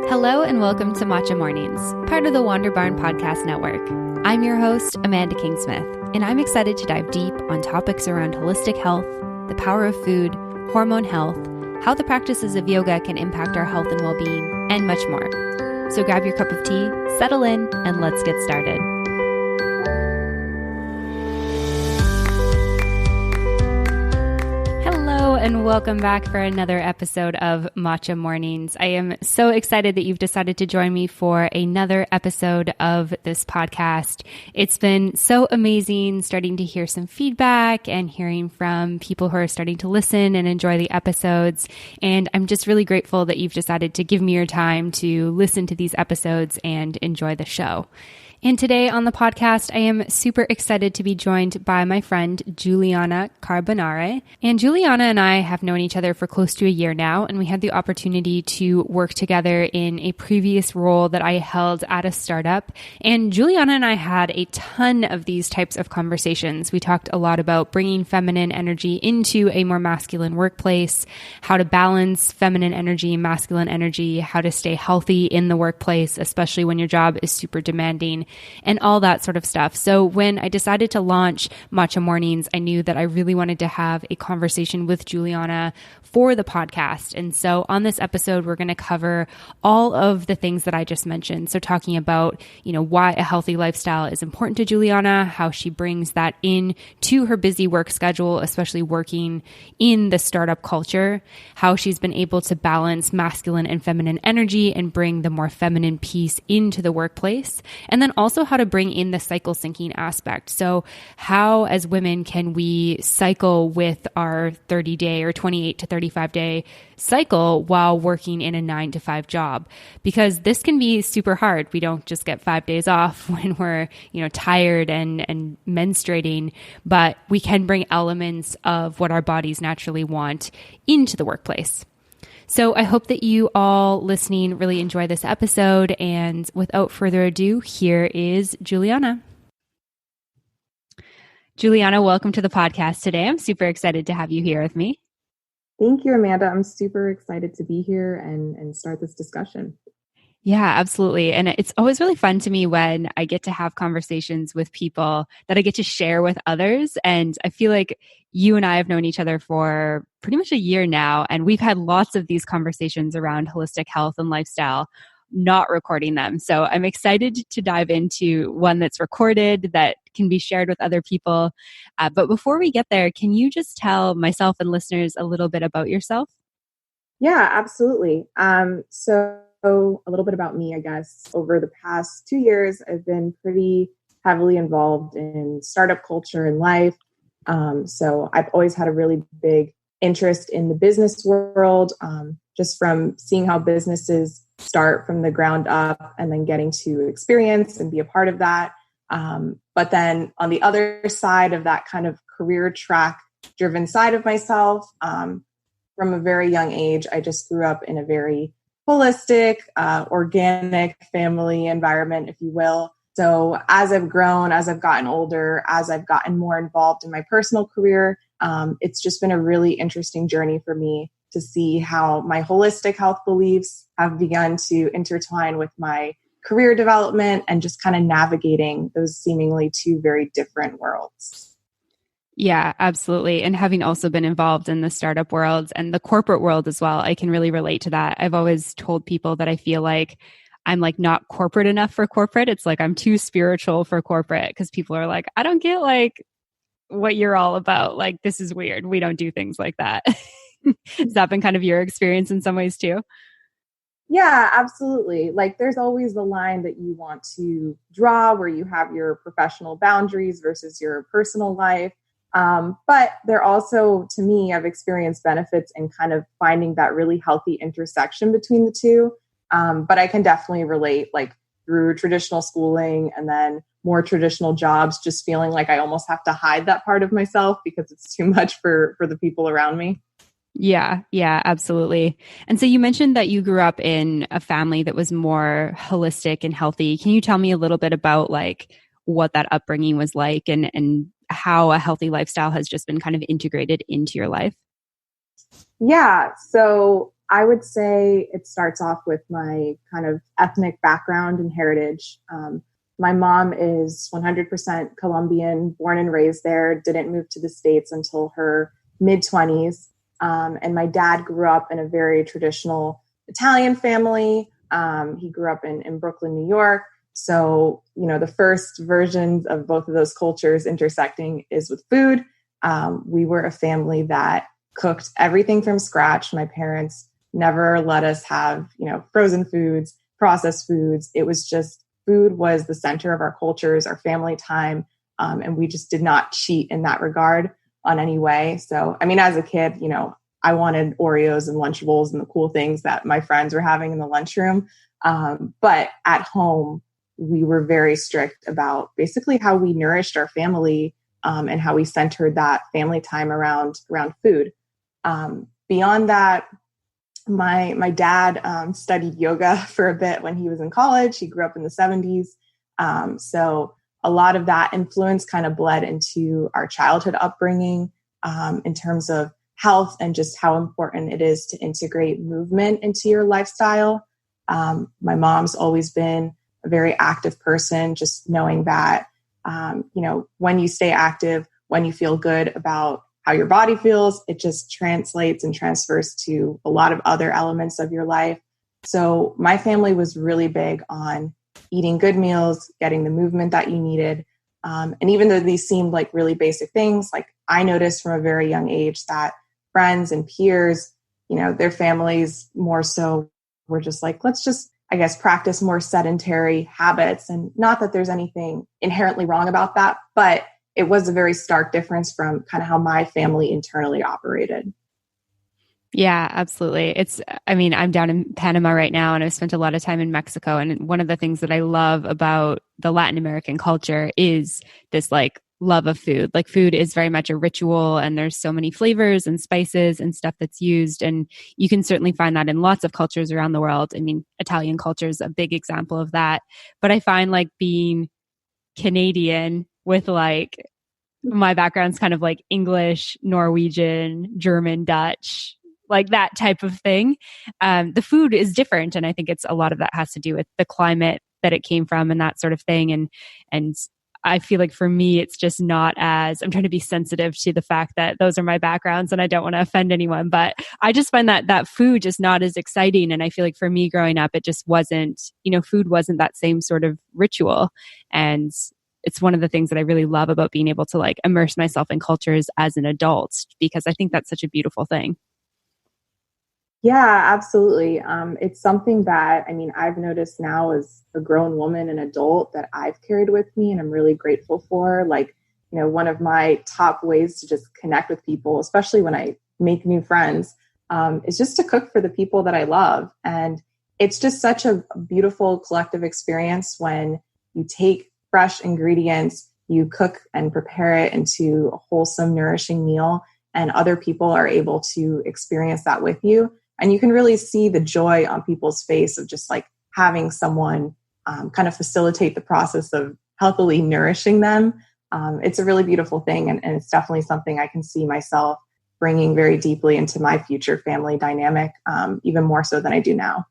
Hello and welcome to Matcha Mornings, part of the Wander Barn Podcast Network. I'm your host, Amanda Kingsmith, and I'm excited to dive deep on topics around holistic health, the power of food, hormone health, how the practices of yoga can impact our health and well-being, and much more. So grab your cup of tea, settle in, and let's get started. Hello and welcome back for another episode of Matcha Mornings. I am so excited that you've decided to join me for another episode of this podcast. It's been so amazing starting to hear some feedback and hearing from people who are starting to listen and enjoy the episodes. And I'm just really grateful that you've decided to give me your time to listen to these episodes and enjoy the show. And today on the podcast, I am super excited to be joined by my friend, Julianna Carbonare. And Julianna and I have known each other for close to a year now, and we had the opportunity to work together in a previous role that I held at a startup. And Julianna and I had a ton of these types of conversations. We talked a lot about bringing feminine energy into a more masculine workplace, how to balance feminine energy, masculine energy, how to stay healthy in the workplace, especially when your job is super demanding, and all that sort of stuff. So when I decided to launch Matcha Mornings, I knew that I really wanted to have a conversation with Julianna for the podcast. And so on this episode, we're going to cover all of the things that I just mentioned. So talking about, why a healthy lifestyle is important to Julianna, how she brings that in to her busy work schedule, especially working in the startup culture, how she's been able to balance masculine and feminine energy and bring the more feminine piece into the workplace. And then also how to bring in the cycle syncing aspect. So how as women can we cycle with our 30-day or 28 to 35-day cycle while working in a 9-to-5 job? Because this can be super hard. We don't just get 5 days off when we're, tired and menstruating, but we can bring elements of what our bodies naturally want into the workplace. So I hope that you all listening really enjoy this episode. And without further ado, here is Julianna. Julianna, welcome to the podcast today. I'm super excited to have you here with me. Thank you, Amanda. I'm super excited to be here and start this discussion. Yeah, absolutely. And it's always really fun to me when I get to have conversations with people that I get to share with others. And I feel like you and I have known each other for pretty much a year now, and we've had lots of these conversations around holistic health and lifestyle, not recording them. So I'm excited to dive into one that's recorded that can be shared with other people. But before we get there, can you just tell myself and listeners a little bit about yourself? Yeah, absolutely. So a little bit about me, I guess. Over the past 2 years, I've been pretty heavily involved in startup culture and life. So I've always had a really big interest in the business world, just from seeing how businesses start from the ground up and then getting to experience and be a part of that. But then on the other side of that kind of career track driven side of myself, from a very young age, I just grew up in a very holistic, organic family environment, if you will. So as I've grown, as I've gotten older, as I've gotten more involved in my personal career, it's just been a really interesting journey for me to see how my holistic health beliefs have begun to intertwine with my career development and just kind of navigating those seemingly two very different worlds. Yeah, absolutely. And having also been involved in the startup world and the corporate world as well, I can really relate to that. I've always told people that I feel like I'm like not corporate enough for corporate. It's like I'm too spiritual for corporate because people are like, I don't get like what you're all about. Like, this is weird. We don't do things like that. Has that been kind of your experience in some ways too? Yeah, absolutely. Like there's always the line that you want to draw where you have your professional boundaries versus your personal life. But there also, to me, I've experienced benefits in kind of finding that really healthy intersection between the two. But I can definitely relate, like through traditional schooling and then more traditional jobs, just feeling like I almost have to hide that part of myself because it's too much for the people around me. Yeah, absolutely. And so you mentioned that you grew up in a family that was more holistic and healthy. Can you tell me a little bit about like what that upbringing was like and how a healthy lifestyle has just been kind of integrated into your life? Yeah. So I would say it starts off with my kind of ethnic background and heritage. My mom is 100% Colombian, born and raised there, didn't move to the States until her mid 20s. And my dad grew up in a very traditional Italian family. He grew up in Brooklyn, New York. So, the first versions of both of those cultures intersecting is with food. We were a family that cooked everything from scratch. My parents never let us have, frozen foods, processed foods. It was just food was the center of our cultures, our family time. And we just did not cheat in that regard on any way. So, as a kid, I wanted Oreos and Lunchables and the cool things that my friends were having in the lunchroom. But at home, we were very strict about basically how we nourished our family and how we centered that family time around food. Beyond that, my dad studied yoga for a bit when he was in college. He grew up in the 70s. So a lot of that influence kind of bled into our childhood upbringing in terms of health and just how important it is to integrate movement into your lifestyle. My mom's always been a very active person, just knowing that, when you stay active, when you feel good about how your body feels, it just translates and transfers to a lot of other elements of your life. So my family was really big on eating good meals, getting the movement that you needed. And even though these seemed like really basic things, like I noticed from a very young age that friends and peers, their families more so were just like, let's just, I guess, practice more sedentary habits. And not that there's anything inherently wrong about that, but it was a very stark difference from kind of how my family internally operated. Yeah, absolutely. I'm down in Panama right now and I've spent a lot of time in Mexico. And one of the things that I love about the Latin American culture is this love of food. Like food is very much a ritual and there's so many flavors and spices and stuff that's used. And you can certainly find that in lots of cultures around the world. Italian culture is a big example of that. But I find being Canadian with my background's kind of English, Norwegian, German, Dutch, that type of thing. The food is different. And I think a lot of that has to do with the climate that it came from and that sort of thing. And I feel like for me, it's just not as, I'm trying to be sensitive to the fact that those are my backgrounds and I don't want to offend anyone, but I just find that food just not as exciting. And I feel like for me growing up, it just wasn't, food wasn't that same sort of ritual. And it's one of the things that I really love about being able to immerse myself in cultures as an adult, because I think that's such a beautiful thing. Yeah, absolutely. It's something that, I've noticed now as a grown woman and adult that I've carried with me and I'm really grateful for. One of my top ways to just connect with people, especially when I make new friends, is just to cook for the people that I love. And it's just such a beautiful collective experience when you take fresh ingredients, you cook and prepare it into a wholesome, nourishing meal, and other people are able to experience that with you. And you can really see the joy on people's face of just having someone kind of facilitate the process of healthily nourishing them. It's a really beautiful thing. And it's definitely something I can see myself bringing very deeply into my future family dynamic, even more so than I do now.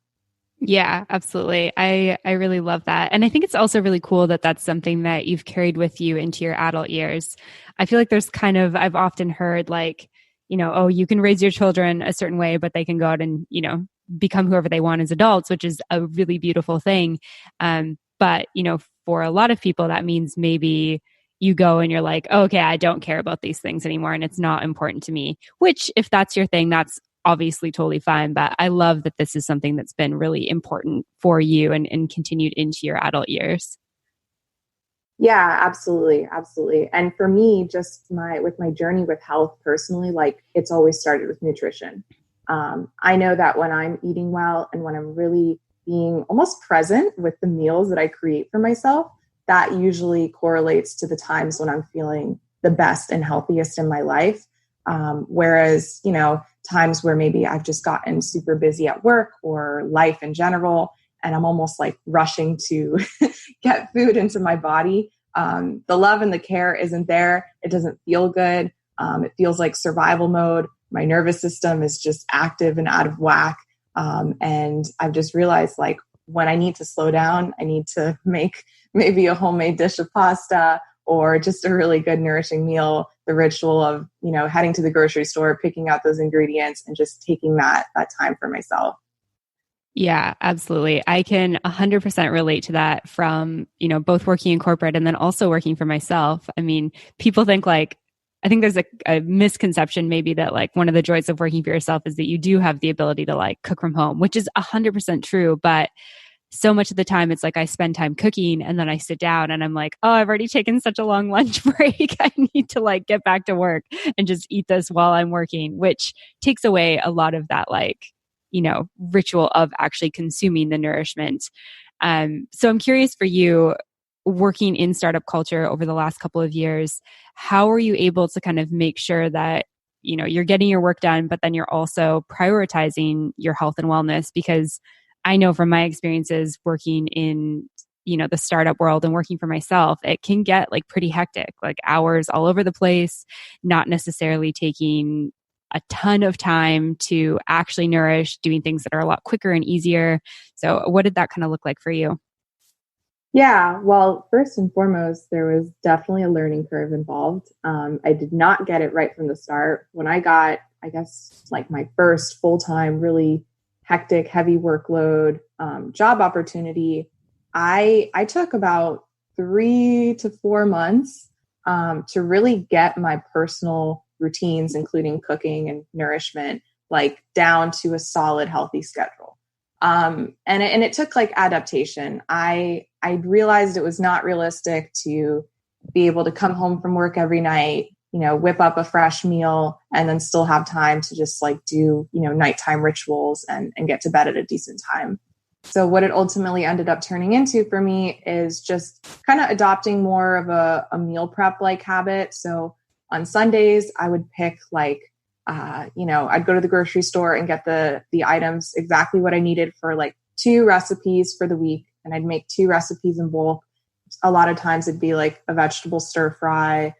Yeah, absolutely. I really love that. And I think it's also really cool that that's something that you've carried with you into your adult years. I feel like there's I've often heard you can raise your children a certain way, but they can go out and, become whoever they want as adults, which is a really beautiful thing. But, for a lot of people, that means maybe you go and you're like, oh, okay, I don't care about these things anymore. And it's not important to me, which if that's your thing, that's obviously totally fine. But I love that this is something that's been really important for you and continued into your adult years. Yeah, absolutely. Absolutely. And for me, just with my journey with health personally, it's always started with nutrition. I know that when I'm eating well and when I'm really being almost present with the meals that I create for myself, that usually correlates to the times when I'm feeling the best and healthiest in my life. Whereas, times where maybe I've just gotten super busy at work or life in general, and I'm almost rushing to get food into my body. The love and the care isn't there. It doesn't feel good. It feels like survival mode. My nervous system is just active and out of whack. And I've just realized like when I need to slow down, I need to make maybe a homemade dish of pasta or just a really good nourishing meal, the ritual of, heading to the grocery store, picking out those ingredients and just taking that time for myself. Yeah, absolutely. I can 100% relate to that from, both working in corporate and then also working for myself. I mean, people think like, I think there's a misconception maybe that like one of the joys of working for yourself is that you do have the ability to like cook from home, which is 100% true. But so much of the time it's like I spend time cooking and then I sit down and I'm like, oh, I've already taken such a long lunch break. I need to like get back to work and just eat this while I'm working, which takes away a lot of that like, ritual of actually consuming the nourishment. So I'm curious for you, working in startup culture over the last couple of years, how are you able to kind of make sure that, you're getting your work done, but then you're also prioritizing your health and wellness? Because I know from my experiences working in, the startup world and working for myself, it can get like pretty hectic, like hours all over the place, not necessarily taking a ton of time to actually nourish, doing things that are a lot quicker and easier. So what did that kind of look like for you? Yeah, well, first and foremost, there was definitely a learning curve involved. I did not get it right from the start. When I got, I guess, like my first full-time, really hectic, heavy workload job opportunity, I took about 3 to 4 months to really get my personal routines, including cooking and nourishment, like down to a solid, healthy schedule. And it took like adaptation. I realized it was not realistic to be able to come home from work every night, whip up a fresh meal and then still have time to just like do, nighttime rituals and get to bed at a decent time. So what it ultimately ended up turning into for me is just kind of adopting more of a meal prep like habit. So on Sundays, I would pick like, I'd go to the grocery store and get the items exactly what I needed for like 2 recipes for the week. And I'd make 2 recipes in bulk. A lot of times it'd be like a vegetable stir fry,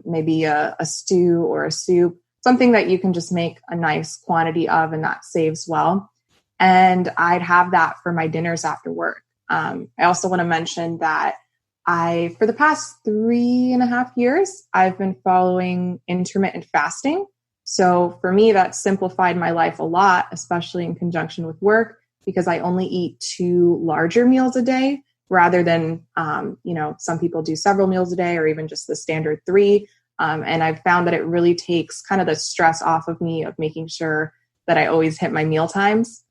maybe a stew or a soup, something that you can just make a nice quantity of and that saves well. And I'd have that for my dinners after work. I also want to mention that for the past 3.5 years, I've been following intermittent fasting. So for me, that simplified my life a lot, especially in conjunction with work, because I only eat 2 larger meals a day rather than, some people do several meals a day or even just the standard 3. And I've found that it really takes kind of the stress off of me of making sure that I always hit my meal times.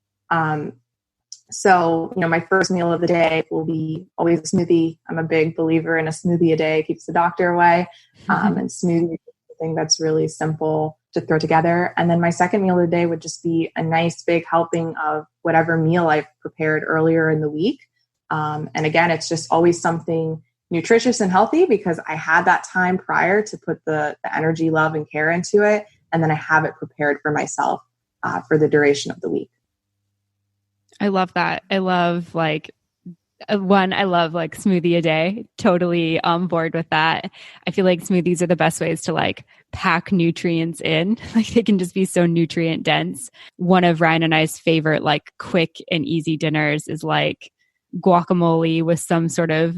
So, my first meal of the day will be always a smoothie. I'm a big believer in a smoothie a day. It keeps the doctor away. And smoothie is something that's really simple to throw together. And then my second meal of the day would just be a nice big helping of whatever meal I've prepared earlier in the week. And again, it's just always something nutritious and healthy because I had that time prior to put the energy, love, and care into it. And then I have it prepared for myself for the duration of the week. I love that. I love like smoothie a day. Totally on board with that. I feel like smoothies are the best ways to like pack nutrients in. Like they can just be so nutrient dense. One of Ryan and I's favorite like quick and easy dinners is like guacamole with some sort of,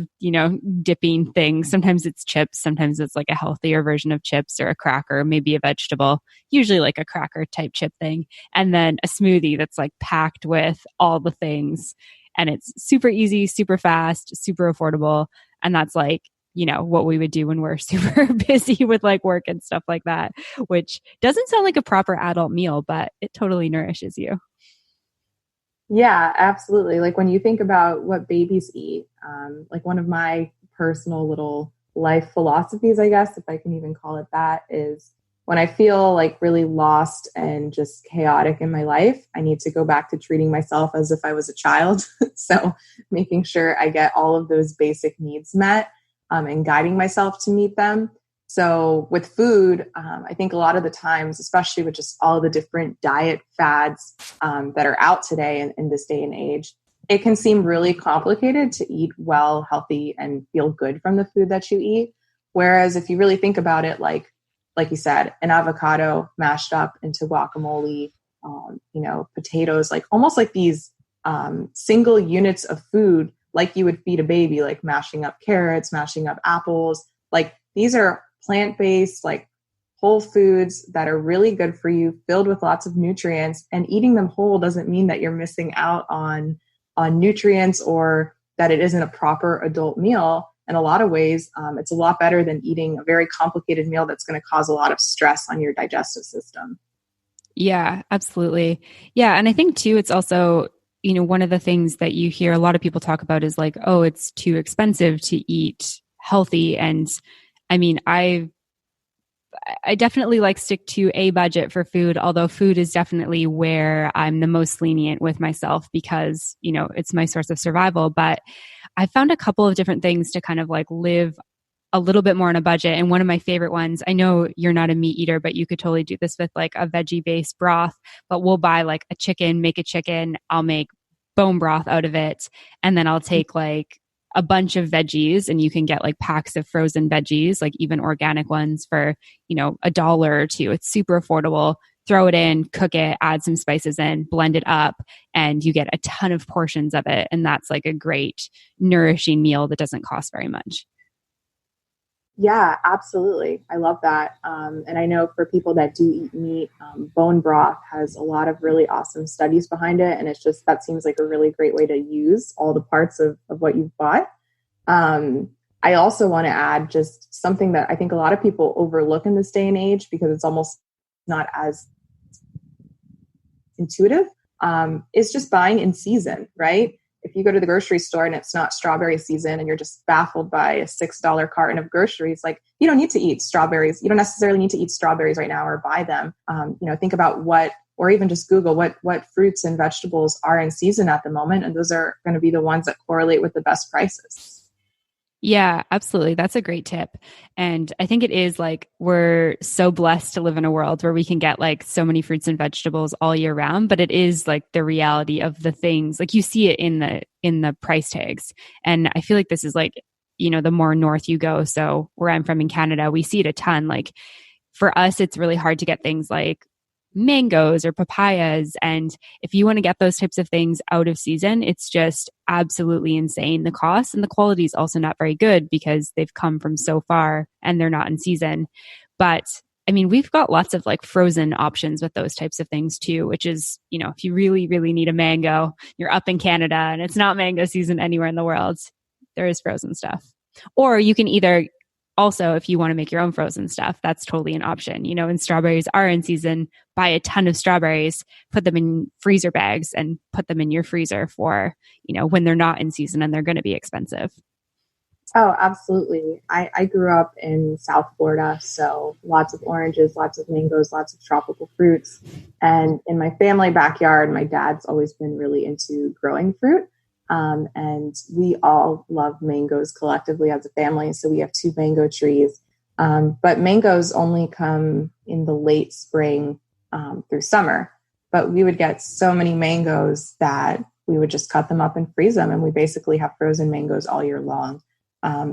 dipping thing. Sometimes it's chips. Sometimes it's like a healthier version of chips or a cracker, maybe a vegetable, usually like a cracker type chip thing. And then a smoothie that's like packed with all the things. And it's super easy, super fast, super affordable. And that's like, what we would do when we're super busy with like work and stuff like that, which doesn't sound like a proper adult meal, but it totally nourishes you. Yeah, absolutely. Like when you think about what babies eat, like one of my personal little life philosophies, I guess, if I can even call it that, is when I feel like really lost and just chaotic in my life, I need to go back to treating myself as if I was a child. So making sure I get all of those basic needs met and guiding myself to meet them. So with food, I think a lot of the times, especially with just all the different diet fads that are out today in this day and age, it can seem really complicated to eat well, healthy, and feel good from the food that you eat. Whereas if you really think about it, like you said, an avocado mashed up into guacamole, potatoes, like almost like these single units of food, like you would feed a baby, like mashing up carrots, mashing up apples. Like these are plant-based, like whole foods that are really good for you, filled with lots of nutrients. And eating them whole doesn't mean that you're missing out on nutrients or that it isn't a proper adult meal. In a lot of ways, it's a lot better than eating a very complicated meal that's going to cause a lot of stress on your digestive system. Yeah, absolutely. Yeah. And I think too, it's also, one of the things that you hear a lot of people talk about is like, oh, it's too expensive to eat healthy. And I mean, I definitely like stick to a budget for food, although food is definitely where I'm the most lenient with myself because, it's my source of survival. But I found a couple of different things to kind of like live a little bit more on a budget. And one of my favorite ones, I know you're not a meat eater, but you could totally do this with like a veggie based broth, but we'll buy like a chicken, make a chicken. I'll make bone broth out of it. And then I'll take like a bunch of veggies and you can get like packs of frozen veggies, like even organic ones for, $1 or $2. It's super affordable. Throw it in, cook it, add some spices in, blend it up, and you get a ton of portions of it. And that's like a great nourishing meal that doesn't cost very much. Yeah, absolutely. I love that. And I know for people that do eat meat, bone broth has a lot of really awesome studies behind it. And that seems like a really great way to use all the parts of what you've bought. I also want to add just something that I think a lot of people overlook in this day and age because it's almost not as intuitive, is just buying in season, right? If you go to the grocery store and it's not strawberry season and you're just baffled by a $6 carton of groceries, like you don't need to eat strawberries. You don't necessarily need to eat strawberries right now or buy them. Think about or even just Google what fruits and vegetables are in season at the moment. And those are going to be the ones that correlate with the best prices. Yeah, absolutely. That's a great tip. And I think it is like we're so blessed to live in a world where we can get like so many fruits and vegetables all year round, but it is like the reality of the things. Like you see it in the price tags. And I feel like this is like, the more north you go. So where I'm from in Canada, we see it a ton. Like for us, it's really hard to get things like mangoes or papayas. And if you want to get those types of things out of season, it's just absolutely insane. The cost and the quality is also not very good because they've come from so far and they're not in season. But I mean, we've got lots of like frozen options with those types of things too, which is, if you really, really need a mango, you're up in Canada and it's not mango season anywhere in the world, there is frozen stuff. Or you can either also, if you want to make your own frozen stuff, that's totally an option. And strawberries are in season, buy a ton of strawberries, put them in freezer bags and put them in your freezer for, when they're not in season and they're going to be expensive. Oh, absolutely. I grew up in South Florida, so lots of oranges, lots of mangoes, lots of tropical fruits. And in my family backyard, my dad's always been really into growing fruit. And we all love mangoes collectively as a family. So we have 2 mango trees. But mangoes only come in the late spring through summer. But we would get so many mangoes that we would just cut them up and freeze them. And we basically have frozen mangoes all year long.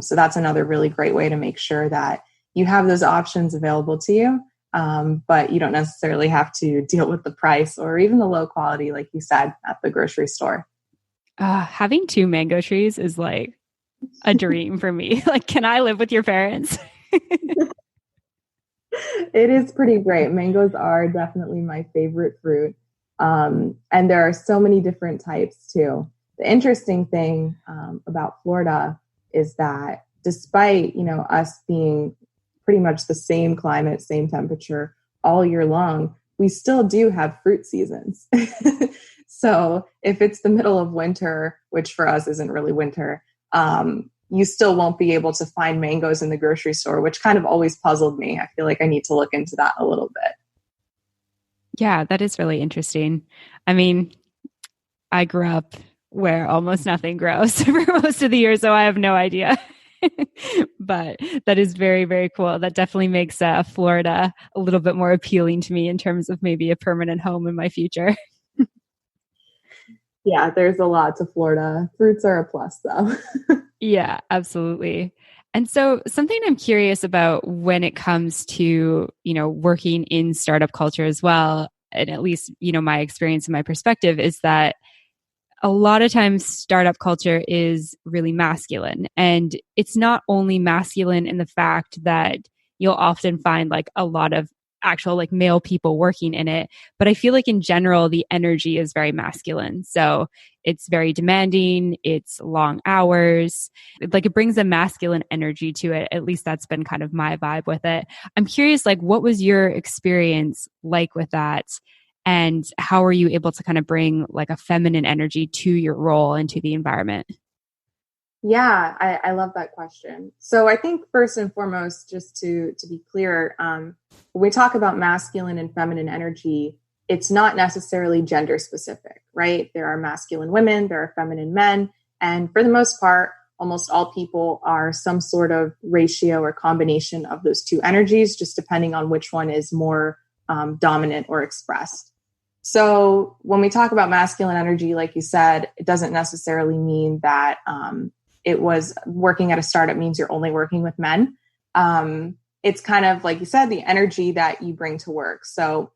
So that's another really great way to make sure that you have those options available to you. But you don't necessarily have to deal with the price or even the low quality, like you said, at the grocery store. Having 2 mango trees is like a dream for me. Like, can I live with your parents? It is pretty great. Mangoes are definitely my favorite fruit. And there are so many different types too. The interesting thing about Florida is that despite, us being pretty much the same climate, same temperature all year long, we still do have fruit seasons. So if it's the middle of winter, which for us isn't really winter, you still won't be able to find mangoes in the grocery store, which kind of always puzzled me. I feel like I need to look into that a little bit. Yeah, that is really interesting. I mean, I grew up where almost nothing grows for most of the year, so I have no idea. But that is very, very cool. That definitely makes Florida a little bit more appealing to me in terms of maybe a permanent home in my future. Yeah, there's a lot to Florida. Fruits are a plus, though. Yeah, absolutely. And so something I'm curious about when it comes to, working in startup culture as well, and at least, my experience and my perspective is that a lot of times startup culture is really masculine. And it's not only masculine in the fact that you'll often find like a lot of actual like male people working in it, but I feel like in general, the energy is very masculine. So it's very demanding. It's long hours. Like it brings a masculine energy to it. At least that's been kind of my vibe with it. I'm curious, like, what was your experience like with that? And how are you able to kind of bring like a feminine energy to your role and to the environment? Yeah, I love that question. So I think first and foremost, just to be clear, when we talk about masculine and feminine energy, it's not necessarily gender specific, right? There are masculine women, there are feminine men, and for the most part, almost all people are some sort of ratio or combination of those two energies, just depending on which one is more dominant or expressed. So when we talk about masculine energy, like you said, it doesn't necessarily mean that it was working at a startup means you're only working with men. It's kind of like you said, the energy that you bring to work. So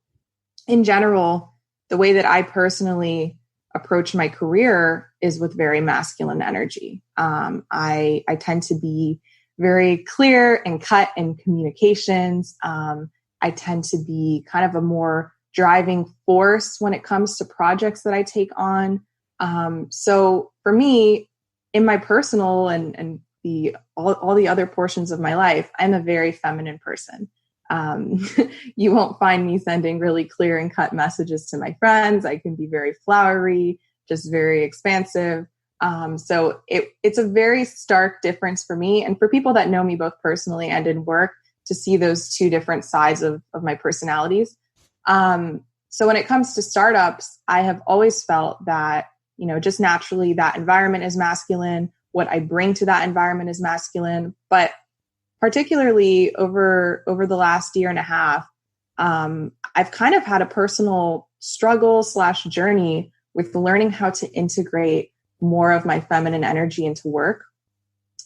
in general, the way that I personally approach my career is with very masculine energy. I tend to be very clear and cut in communications. I tend to be kind of a more driving force when it comes to projects that I take on. So for me, in my personal and all the other portions of my life, I'm a very feminine person. You won't find me sending really clear and cut messages to my friends. I can be very flowery, just very expansive. So it's a very stark difference for me and for people that know me both personally and in work to see those two different sides of my personalities. So when it comes to startups, I have always felt that, just naturally that environment is masculine. What I bring to that environment is masculine. But particularly over the last year and a half, I've kind of had a personal struggle / journey with learning how to integrate more of my feminine energy into work.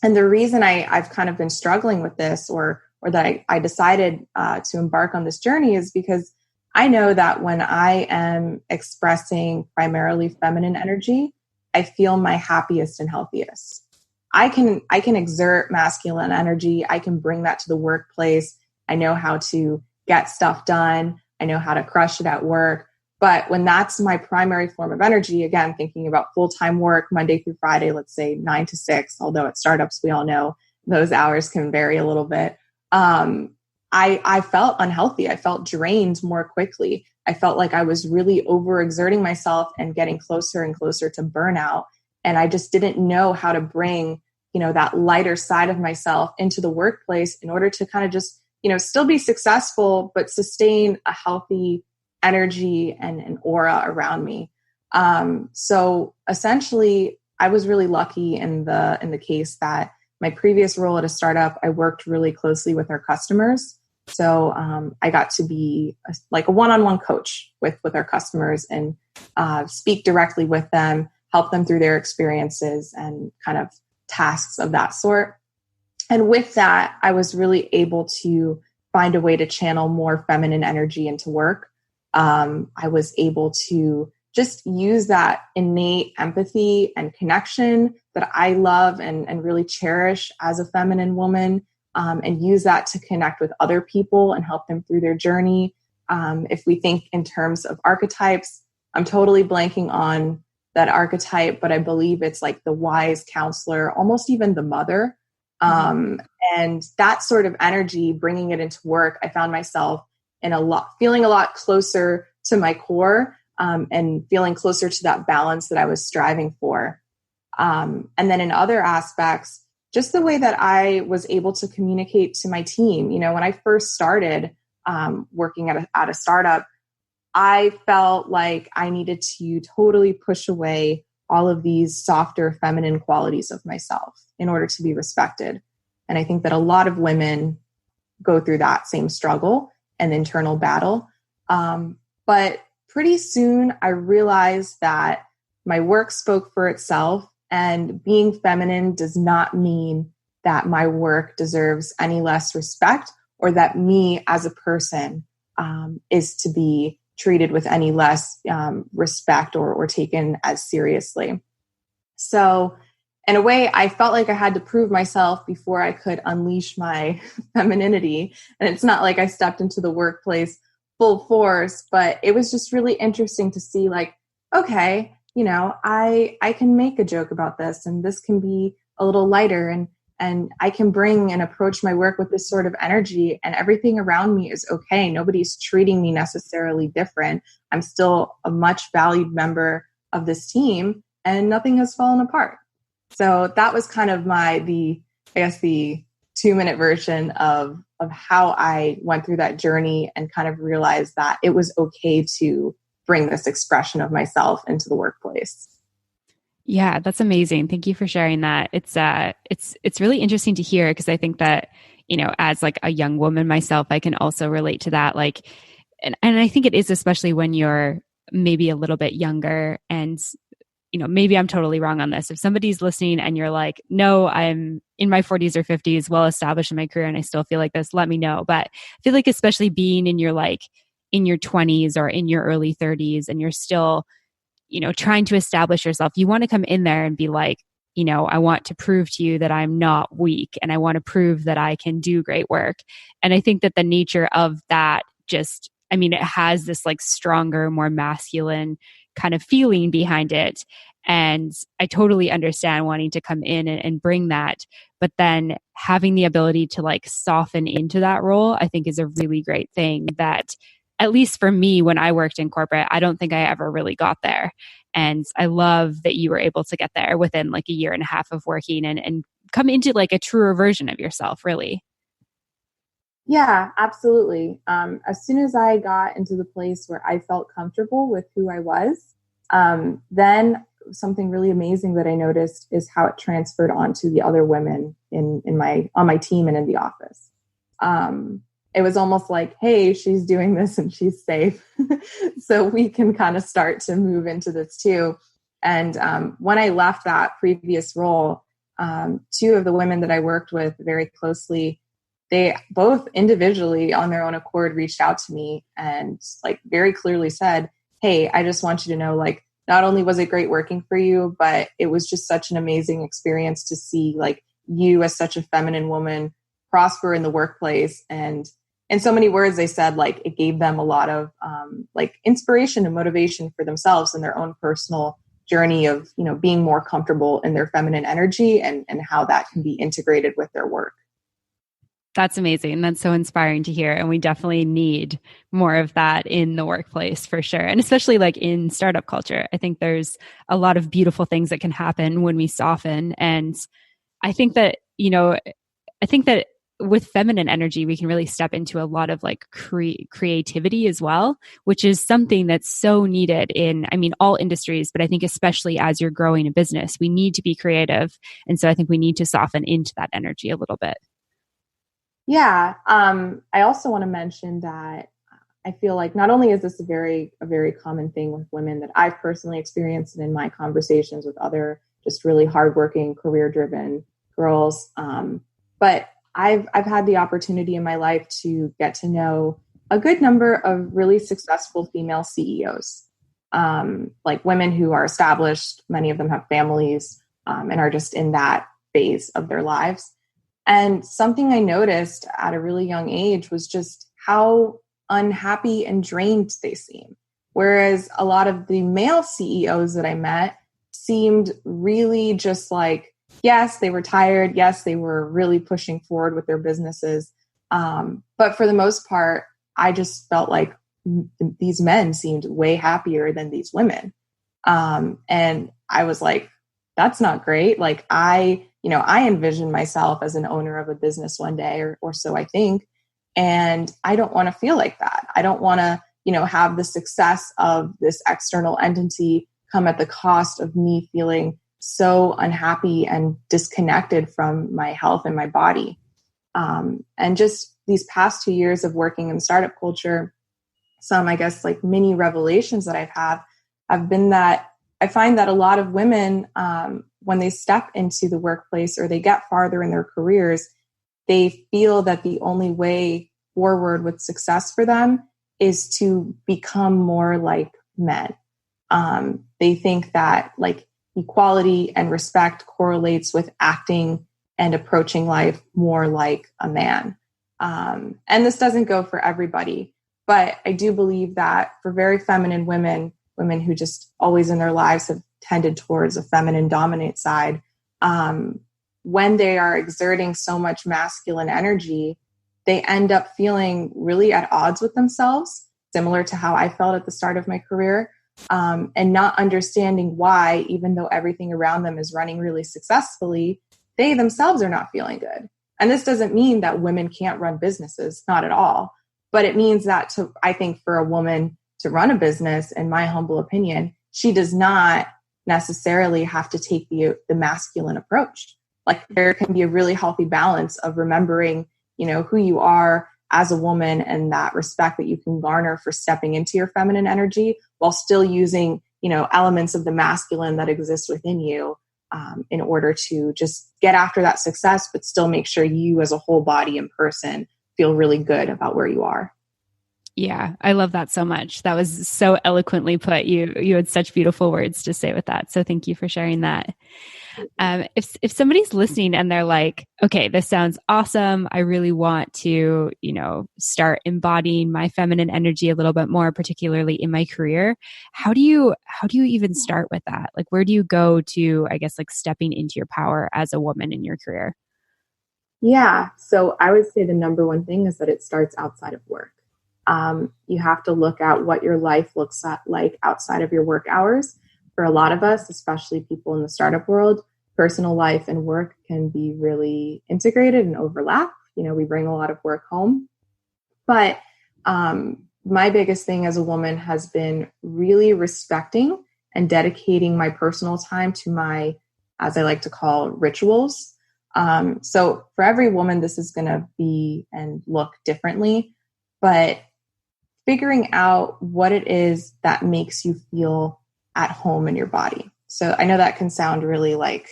And the reason I've kind of been struggling with this or that I decided to embark on this journey is because I know that when I am expressing primarily feminine energy, I feel my happiest and healthiest. I can exert masculine energy. I can bring that to the workplace. I know how to get stuff done. I know how to crush it at work. But when that's my primary form of energy, again, thinking about full-time work, Monday through Friday, let's say 9 to 6, although at startups, we all know those hours can vary a little bit. I felt unhealthy. I felt drained more quickly. I felt like I was really overexerting myself and getting closer and closer to burnout. And I just didn't know how to bring, that lighter side of myself into the workplace in order to kind of just, still be successful, but sustain a healthy energy and an aura around me. So essentially, I was really lucky in the case that my previous role at a startup, I worked really closely with our customers. So I got to be like a one-on-one coach with our customers and speak directly with them, help them through their experiences and kind of tasks of that sort. And with that, I was really able to find a way to channel more feminine energy into work. I was able to just use that innate empathy and connection that I love and really cherish as a feminine woman, and use that to connect with other people and help them through their journey. If we think in terms of archetypes, I'm totally blanking on that archetype, but I believe it's like the wise counselor, almost even the mother. And that sort of energy, bringing it into work, I found myself feeling a lot closer to my core, and feeling closer to that balance that I was striving for. And then in other aspects, just the way that I was able to communicate to my team. When I first started working at a startup, I felt like I needed to totally push away all of these softer feminine qualities of myself in order to be respected. And I think that a lot of women go through that same struggle and internal battle. But pretty soon I realized that my work spoke for itself, and being feminine does not mean that my work deserves any less respect or that me as a person is to be treated with any less respect or taken as seriously. So in a way, I felt like I had to prove myself before I could unleash my femininity. And it's not like I stepped into the workplace full force, but it was just really interesting to see like, okay, I can make a joke about this, and this can be a little lighter, and I can bring and approach my work with this sort of energy, and everything around me is okay. Nobody's treating me necessarily different. I'm still a much valued member of this team, and nothing has fallen apart. So that was kind of the 2-minute version of how I went through that journey and kind of realized that it was okay to bring this expression of myself into the workplace. Yeah, that's amazing. Thank you for sharing that. It's really interesting to hear, because I think that, as like a young woman myself, I can also relate to that. Like, and I think it is, especially when you're maybe a little bit younger, and maybe I'm totally wrong on this. If somebody's listening and you're like, no, I'm in my 40s or 50s, well established in my career, and I still feel like this, let me know. But I feel like, especially being in your 20s or in your early 30s, and you're still, trying to establish yourself, you want to come in there and be like, I want to prove to you that I'm not weak, and I want to prove that I can do great work. And I think that the nature of that it has this like stronger, more masculine kind of feeling behind it. And I totally understand wanting to come in and bring that, but then having the ability to like soften into that role, I think is a really great thing that, at least for me, when I worked in corporate, I don't think I ever really got there. And I love that you were able to get there within like a year and a half of working and come into like a truer version of yourself, really. Yeah, absolutely. As soon as I got into the place where I felt comfortable with who I was, then something really amazing that I noticed is how it transferred onto the other women on my team and in the office. It was almost like, hey, she's doing this and she's safe. So we can kind of start to move into this too. And when I left that previous role, 2 of the women that I worked with very closely, they both individually on their own accord reached out to me and like very clearly said, hey, I just want you to know, like, not only was it great working for you, but it was just such an amazing experience to see like you as such a feminine woman prosper in the workplace. And in so many words, they said like it gave them a lot of like inspiration and motivation for themselves in their own personal journey of, being more comfortable in their feminine energy and how that can be integrated with their work. That's amazing. That's so inspiring to hear. And we definitely need more of that in the workplace for sure. And especially like in startup culture, I think there's a lot of beautiful things that can happen when we soften. And I think that, with feminine energy, we can really step into a lot of like creativity as well, which is something that's so needed in, all industries, but I think especially as you're growing a business, we need to be creative. And so I think we need to soften into that energy a little bit. Yeah. I also want to mention that I feel like not only is this a very common thing with women that I've personally experienced and in my conversations with other just really hardworking, career-driven girls, but I've had the opportunity in my life to get to know a good number of really successful female CEOs, like women who are established. Many of them have families and are just in that phase of their lives. And something I noticed at a really young age was just how unhappy and drained they seem. Whereas a lot of the male CEOs that I met seemed really just like, yes, they were tired. Yes, they were really pushing forward with their businesses. But for the most part, I just felt like these men seemed way happier than these women. And I was like, that's not great. Like I envision myself as an owner of a business one day or so I think, and I don't want to feel like that. I don't want to, have the success of this external entity come at the cost of me feeling so unhappy and disconnected from my health and my body. And just these past 2 years of working in startup culture, some, I guess, like mini revelations that I've had have been that I find that a lot of women, when they step into the workplace or they get farther in their careers, they feel that the only way forward with success for them is to become more like men. They think that like equality and respect correlates with acting and approaching life more like a man. And this doesn't go for everybody, but I do believe that for very feminine women who just always in their lives have tended towards a feminine dominant side, when they are exerting so much masculine energy, they end up feeling really at odds with themselves, similar to how I felt at the start of my career, and not understanding why, even though everything around them is running really successfully, they themselves are not feeling good. And this doesn't mean that women can't run businesses, not at all. But it means that I think for a woman to run a business, in my humble opinion, she does not necessarily have to take the masculine approach. Like there can be a really healthy balance of remembering, who you are as a woman and that respect that you can garner for stepping into your feminine energy while still using, elements of the masculine that exists within you in order to just get after that success, but still make sure you as a whole body and person feel really good about where you are. Yeah, I love that so much. That was so eloquently put. You had such beautiful words to say with that. So thank you for sharing that. If somebody's listening and they're like, okay, this sounds awesome. I really want to, start embodying my feminine energy a little bit more, particularly in my career. How do you even start with that? Like, where do you go to, I guess, like stepping into your power as a woman in your career? Yeah. So I would say the number one thing is that it starts outside of work. You have to look at what your life looks like outside of your work hours. For a lot of us, especially people in the startup world, personal life and work can be really integrated and overlap. We bring a lot of work home. But my biggest thing as a woman has been really respecting and dedicating my personal time to my, as I like to call, rituals. So for every woman, this is going to be and look differently, but figuring out what it is that makes you feel at home in your body. So I know that can sound really like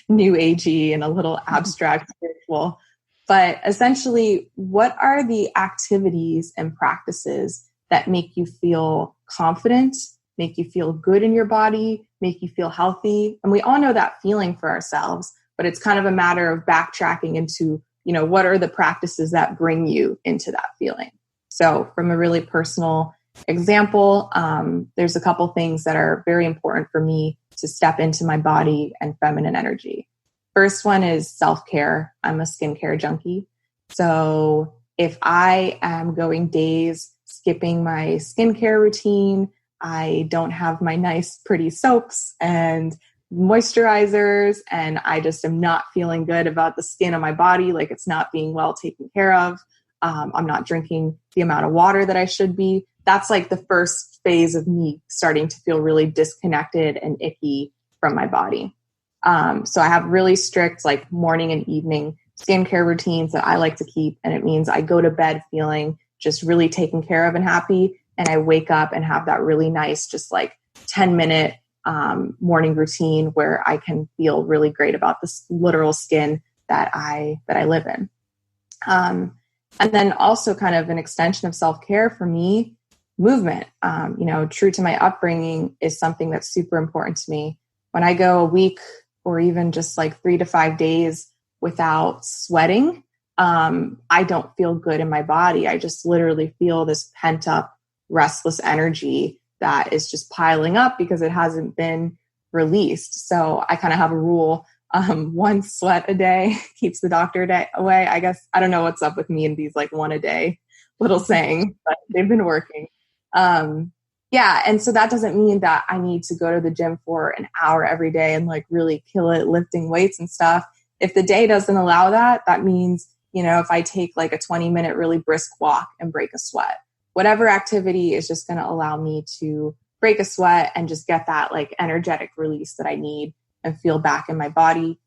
new agey and a little abstract spiritual, but essentially, what are the activities and practices that make you feel confident, make you feel good in your body, make you feel healthy? And we all know that feeling for ourselves, but it's kind of a matter of backtracking into, what are the practices that bring you into that feeling? So from a really personal example, there's a couple things that are very important for me to step into my body and feminine energy. First one is self-care. I'm a skincare junkie. So if I am going days skipping my skincare routine, I don't have my nice, pretty soaps and moisturizers, and I just am not feeling good about the skin on my body, like it's not being well taken care of. I'm not drinking the amount of water that I should be. That's like the first phase of me starting to feel really disconnected and icky from my body. So I have really strict like morning and evening skincare routines that I like to keep. And it means I go to bed feeling just really taken care of and happy. And I wake up and have that really nice, just like 10-minute morning routine where I can feel really great about this literal skin that I live in. And then also kind of an extension of self-care for me, movement, true to my upbringing is something that's super important to me. When I go a week or even just like 3 to 5 days without sweating, I don't feel good in my body. I just literally feel this pent up, restless energy that is just piling up because it hasn't been released. So I kind of have a rule. 1 sweat a day keeps the doctor away. I guess I don't know what's up with me and these like 1 a day little sayings, but they've been working. And so that doesn't mean that I need to go to the gym for an hour every day and like really kill it lifting weights and stuff. If the day doesn't allow that, that means, if I take like a 20-minute really brisk walk and break a sweat, whatever activity is just going to allow me to break a sweat and just get that like energetic release that I need and feel back in my body.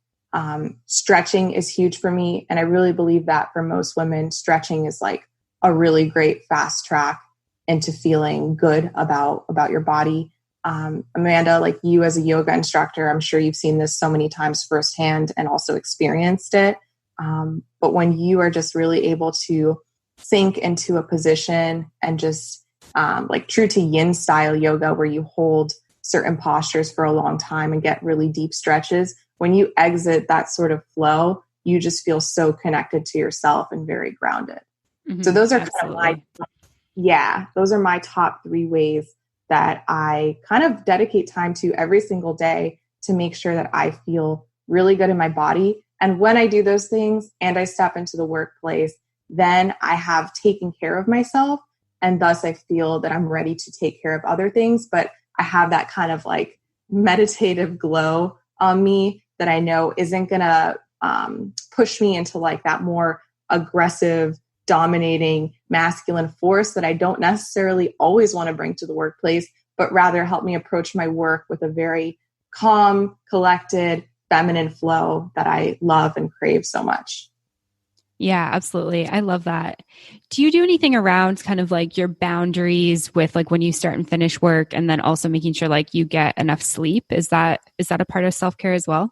Stretching is huge for me. And I really believe that for most women, stretching is like a really great fast track into feeling good about your body. Amanda, like you as a yoga instructor, I'm sure you've seen this so many times firsthand and also experienced it. But when you are just really able to sink into a position and just like true to yin style yoga where you hold certain postures for a long time and get really deep stretches. When you exit that sort of flow, you just feel so connected to yourself and very grounded. Mm-hmm. So those are Absolutely. those are my top 3 ways that I kind of dedicate time to every single day to make sure that I feel really good in my body. And when I do those things and I step into the workplace, then I have taken care of myself. And thus I feel that I'm ready to take care of other things. But I have that kind of like meditative glow on me that I know isn't going to push me into like that more aggressive, dominating masculine force that I don't necessarily always want to bring to the workplace, but rather help me approach my work with a very calm, collected, feminine flow that I love and crave so much. Yeah, absolutely. I love that. Do you do anything around kind of like your boundaries with like when you start and finish work, and then also making sure like you get enough sleep? Is that a part of self-care as well?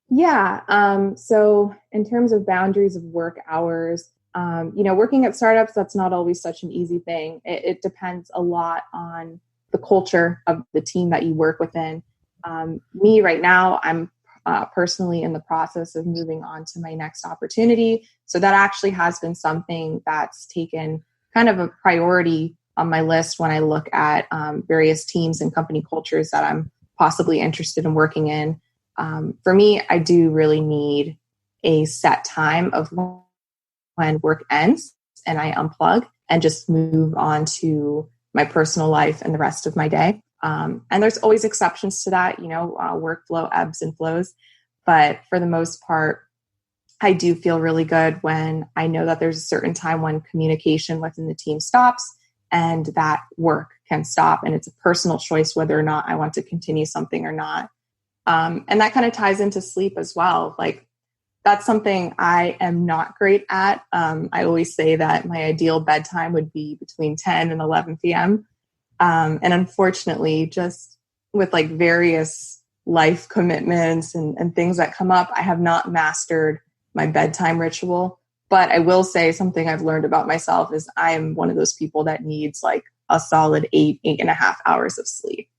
Yeah. So in terms of boundaries of work hours, working at startups, that's not always such an easy thing. It depends a lot on the culture of the team that you work within. Me right now, I'm personally in the process of moving on to my next opportunity. So that actually has been something that's taken kind of a priority on my list when I look at various teams and company cultures that I'm possibly interested in working in. For me, I do really need a set time of when work ends and I unplug and just move on to my personal life and the rest of my day. And there's always exceptions to that, workflow ebbs and flows. But for the most part, I do feel really good when I know that there's a certain time when communication within the team stops and that work can stop. And it's a personal choice whether or not I want to continue something or not. And that kind of ties into sleep as well. Like that's something I am not great at. I always say that my ideal bedtime would be between 10 and 11 p.m. And unfortunately, just with like various life commitments and things that come up, I have not mastered my bedtime ritual. But I will say something I've learned about myself is I am one of those people that needs like a solid 8.5 hours of sleep.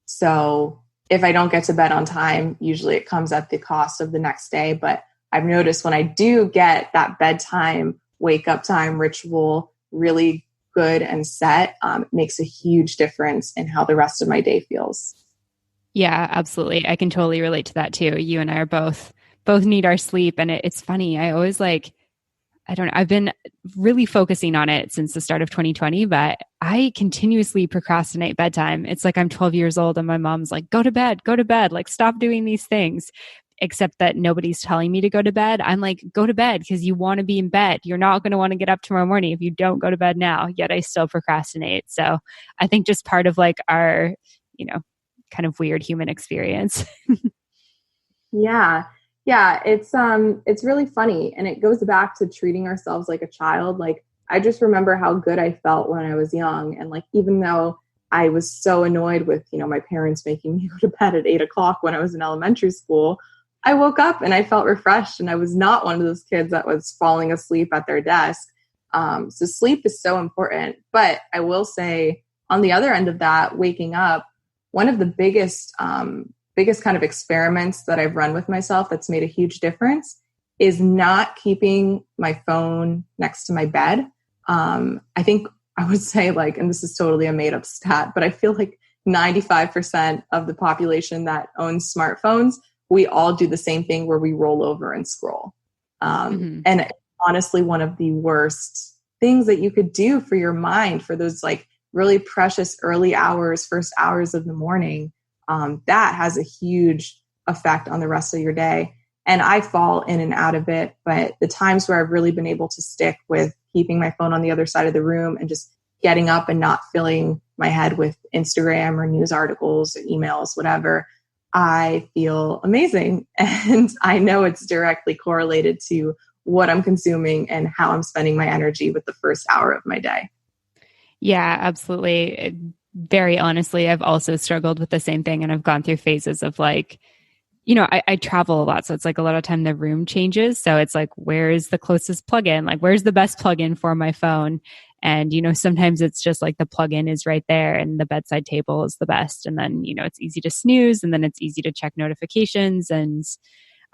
So if I don't get to bed on time, usually it comes at the cost of the next day. But I've noticed when I do get that bedtime, wake up time ritual really good and set, it makes a huge difference in how the rest of my day feels. Yeah, absolutely. I can totally relate to that too. You and I are both need our sleep. And it's funny. I always I don't know. I've been really focusing on it since the start of 2020, but I continuously procrastinate bedtime. It's like I'm 12 years old and my mom's like, go to bed, like stop doing these things. Except that nobody's telling me to go to bed. I'm like, go to bed because you want to be in bed. You're not going to want to get up tomorrow morning if you don't go to bed now, yet I still procrastinate. So I think just part of like our, kind of weird human experience. Yeah. Yeah. It's really funny. And it goes back to treating ourselves like a child. Like I just remember how good I felt when I was young. And like, even though I was so annoyed with, my parents making me go to bed at 8 o'clock when I was in elementary school, I woke up and I felt refreshed and I was not one of those kids that was falling asleep at their desk. So sleep is so important. But I will say on the other end of that, waking up, one of the biggest kind of experiments that I've run with myself that's made a huge difference is not keeping my phone next to my bed. I think I would say and this is totally a made up stat, but I feel like 95% of the population that owns smartphones, we all do the same thing where we roll over and scroll. And honestly, one of the worst things that you could do for your mind for those really precious early hours, first hours of the morning, that has a huge effect on the rest of your day. And I fall in and out of it. But the times where I've really been able to stick with keeping my phone on the other side of the room and just getting up and not filling my head with Instagram or news articles or emails, whatever, I feel amazing. And I know it's directly correlated to what I'm consuming and how I'm spending my energy with the first hour of my day. Yeah, absolutely. Very honestly, I've also struggled with the same thing. And I've gone through phases of I travel a lot. So it's like a lot of time the room changes. So it's like, where's the closest plugin? Like, where's the best plugin for my phone? And, sometimes it's just like the plugin is right there and the bedside table is the best. And then, it's easy to snooze and then it's easy to check notifications. And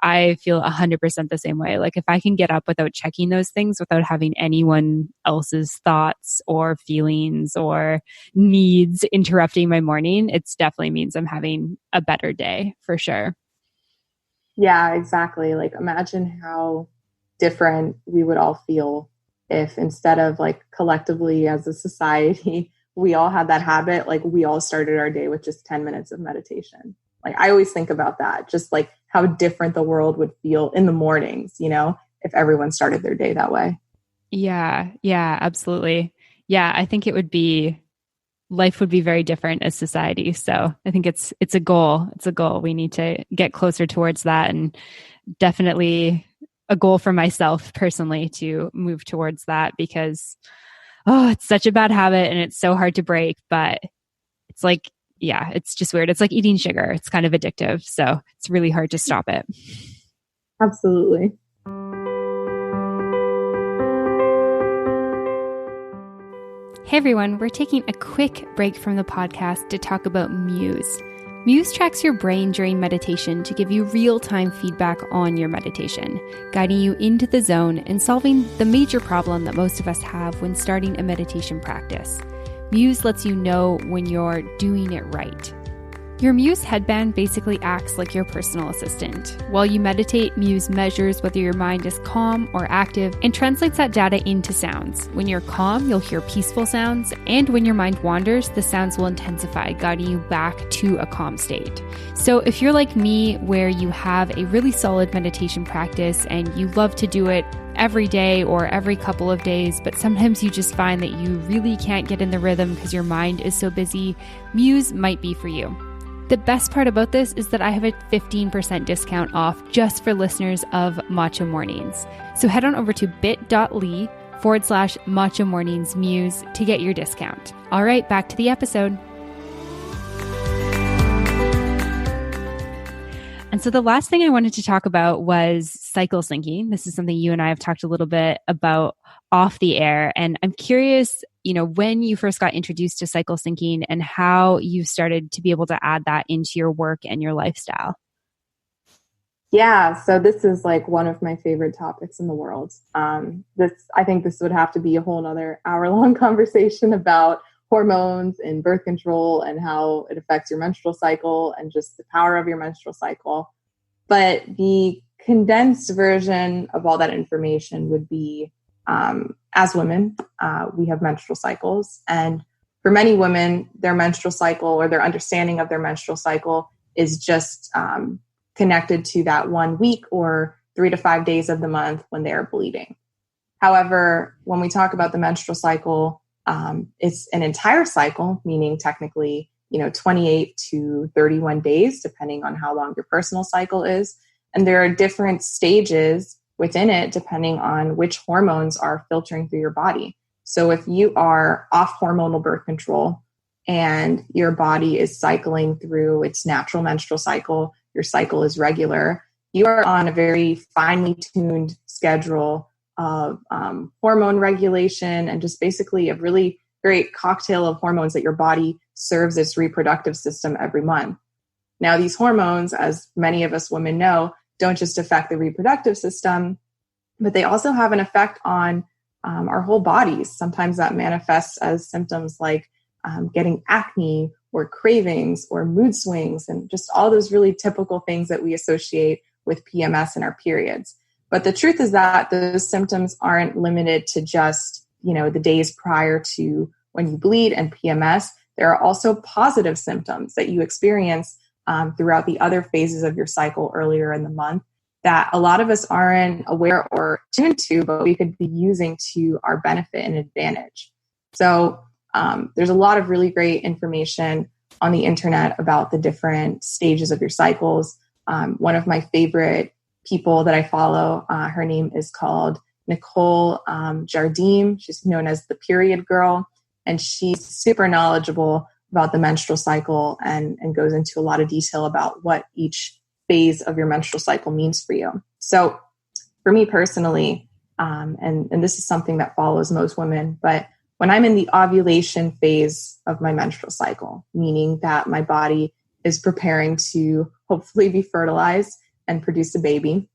I feel 100% the same way. Like if I can get up without checking those things, without having anyone else's thoughts or feelings or needs interrupting my morning, it definitely means I'm having a better day for sure. Yeah, exactly. Like imagine how different we would all feel if instead of like collectively as a society, we all had that habit, like we all started our day with just 10 minutes of meditation. Like I always think about that, just like how different the world would feel in the mornings, if everyone started their day that way. Yeah, absolutely. Yeah, I think life would be very different as society. So I think it's a goal. It's a goal. We need to get closer towards that, and definitely a goal for myself personally to move towards that, because it's such a bad habit and it's so hard to break, but it's like, yeah, it's just weird. It's like eating sugar. It's kind of addictive. So it's really hard to stop it. Absolutely. Hey everyone, we're taking a quick break from the podcast to talk about Muse. Muse tracks your brain during meditation to give you real-time feedback on your meditation, guiding you into the zone and solving the major problem that most of us have when starting a meditation practice. Muse lets you know when you're doing it right. Your Muse headband basically acts like your personal assistant. While you meditate, Muse measures whether your mind is calm or active and translates that data into sounds. When you're calm, you'll hear peaceful sounds, and when your mind wanders, the sounds will intensify, guiding you back to a calm state. So if you're like me, where you have a really solid meditation practice and you love to do it every day or every couple of days, but sometimes you just find that you really can't get in the rhythm because your mind is so busy, Muse might be for you. The best part about this is that I have a 15% discount off just for listeners of Matcha Mornings. So head on over to bit.ly/Matcha Mornings Muse to get your discount. All right, back to the episode. And so the last thing I wanted to talk about was cycle syncing. This is something you and I have talked a little bit about off the air. And I'm curious, when you first got introduced to cycle syncing and how you started to be able to add that into your work and your lifestyle. Yeah, so this is like one of my favorite topics in the world. I think this would have to be a whole nother hour-long conversation about hormones and birth control and how it affects your menstrual cycle and just the power of your menstrual cycle. But the condensed version of all that information would be, as women, we have menstrual cycles. And for many women, their menstrual cycle or their understanding of their menstrual cycle is just connected to that 1 week or 3 to 5 days of the month when they are bleeding. However, when we talk about the menstrual cycle, it's an entire cycle, meaning technically, 28 to 31 days, depending on how long your personal cycle is. And there are different stages within it, depending on which hormones are filtering through your body. So if you are off hormonal birth control and your body is cycling through its natural menstrual cycle, your cycle is regular, you are on a very finely tuned schedule of hormone regulation and just basically a really great cocktail of hormones that your body serves its reproductive system every month. Now, these hormones, as many of us women know, don't just affect the reproductive system, but they also have an effect on our whole bodies. Sometimes that manifests as symptoms like getting acne or cravings or mood swings and just all those really typical things that we associate with PMS and our periods. But the truth is that those symptoms aren't limited to just, the days prior to when you bleed and PMS. There are also positive symptoms that you experience throughout the other phases of your cycle earlier in the month that a lot of us aren't aware or tuned to, but we could be using to our benefit and advantage. So there's a lot of really great information on the internet about the different stages of your cycles. One of my favorite people that I follow, her name is called Nicole Jardim. She's known as the Period Girl, and she's super knowledgeable about the menstrual cycle and goes into a lot of detail about what each phase of your menstrual cycle means for you. So for me personally, and this is something that follows most women, but when I'm in the ovulation phase of my menstrual cycle, meaning that my body is preparing to hopefully be fertilized and produce a baby,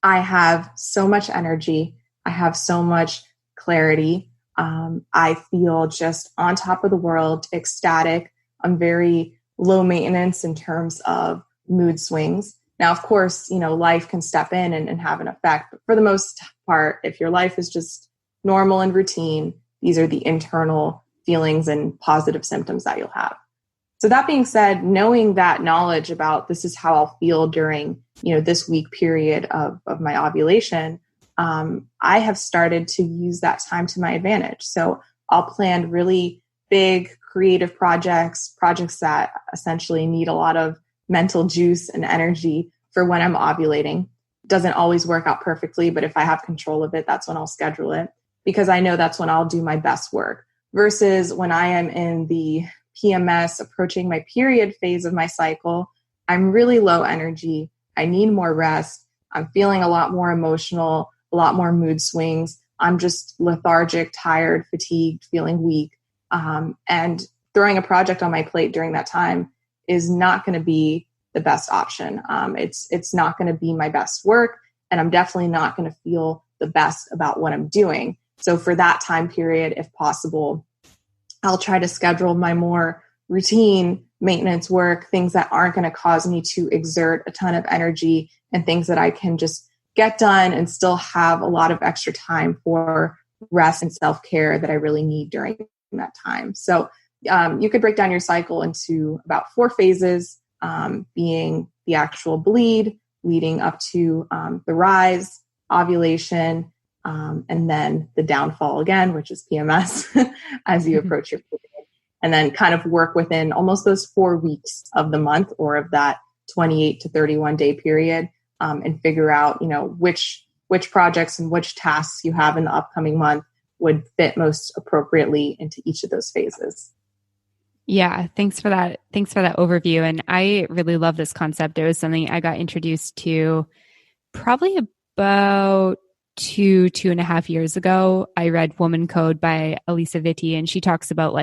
I have so much energy. I have so much clarity. I feel just on top of the world, ecstatic. I'm very low maintenance in terms of mood swings. Now, of course, life can step in and have an effect. But for the most part, if your life is just normal and routine, these are the internal feelings and positive symptoms that you'll have. So that being said, knowing that knowledge about this is how I'll feel during, this week period of my ovulation, I have started to use that time to my advantage. So I'll plan really big creative projects that essentially need a lot of mental juice and energy for when I'm ovulating. Doesn't always work out perfectly, but if I have control of it, that's when I'll schedule it, because I know that's when I'll do my best work, versus when I am in the PMS, approaching my period phase of my cycle. I'm really low energy. I need more rest. I'm feeling a lot more emotional, a lot more mood swings. I'm just lethargic, tired, fatigued, feeling weak. And throwing a project on my plate during that time is not going to be the best option. It's not going to be my best work, and I'm definitely not going to feel the best about what I'm doing. So for that time period, if possible, I'll try to schedule my more routine maintenance work, things that aren't going to cause me to exert a ton of energy, and things that I can just get done and still have a lot of extra time for rest and self-care that I really need during that time. So you could break down your cycle into about 4 phases, being the actual bleed, leading up to the rise, ovulation, and then the downfall again, which is PMS, as you approach your period. And then kind of work within almost those 4 weeks of the month, or of that 28 to 31 day period, and figure out, which projects and which tasks you have in the upcoming month would fit most appropriately into each of those phases. Yeah, thanks for that. Thanks for that overview. And I really love this concept. It was something I got introduced to probably about 2.5 years ago. I read Woman Code by Elisa Vitti, and she talks about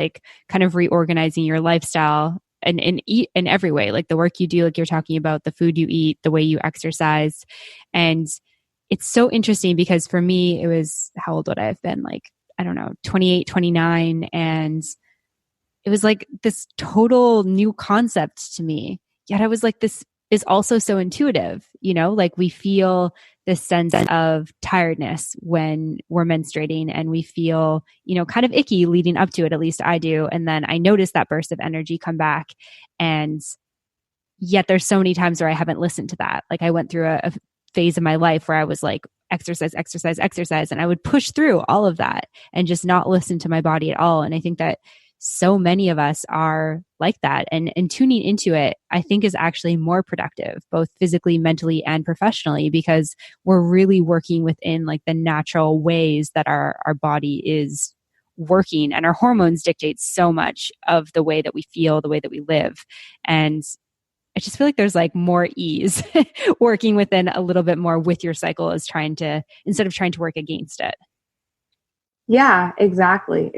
kind of reorganizing your lifestyle and eat in every way, like the work you do, like you're talking about, the food you eat, the way you exercise. And it's so interesting because for me, it was, how old would I have been? 28, 29. And it was like this total new concept to me. Yet I was like, this is also so intuitive, we feel this sense of tiredness when we're menstruating, and we feel, kind of icky leading up to it. At least I do. And then I notice that burst of energy come back. And yet there's so many times where I haven't listened to that. Like I went through a phase of my life where I was like, exercise, exercise, exercise. And I would push through all of that and just not listen to my body at all. And I think that so many of us are like that, and tuning into it, I think, is actually more productive, both physically, mentally, and professionally, because we're really working within the natural ways that our body is working, and our hormones dictate so much of the way that we feel, the way that we live. And I just feel like there's more ease working within a little bit more with your cycle instead of trying to work against it. Yeah, exactly.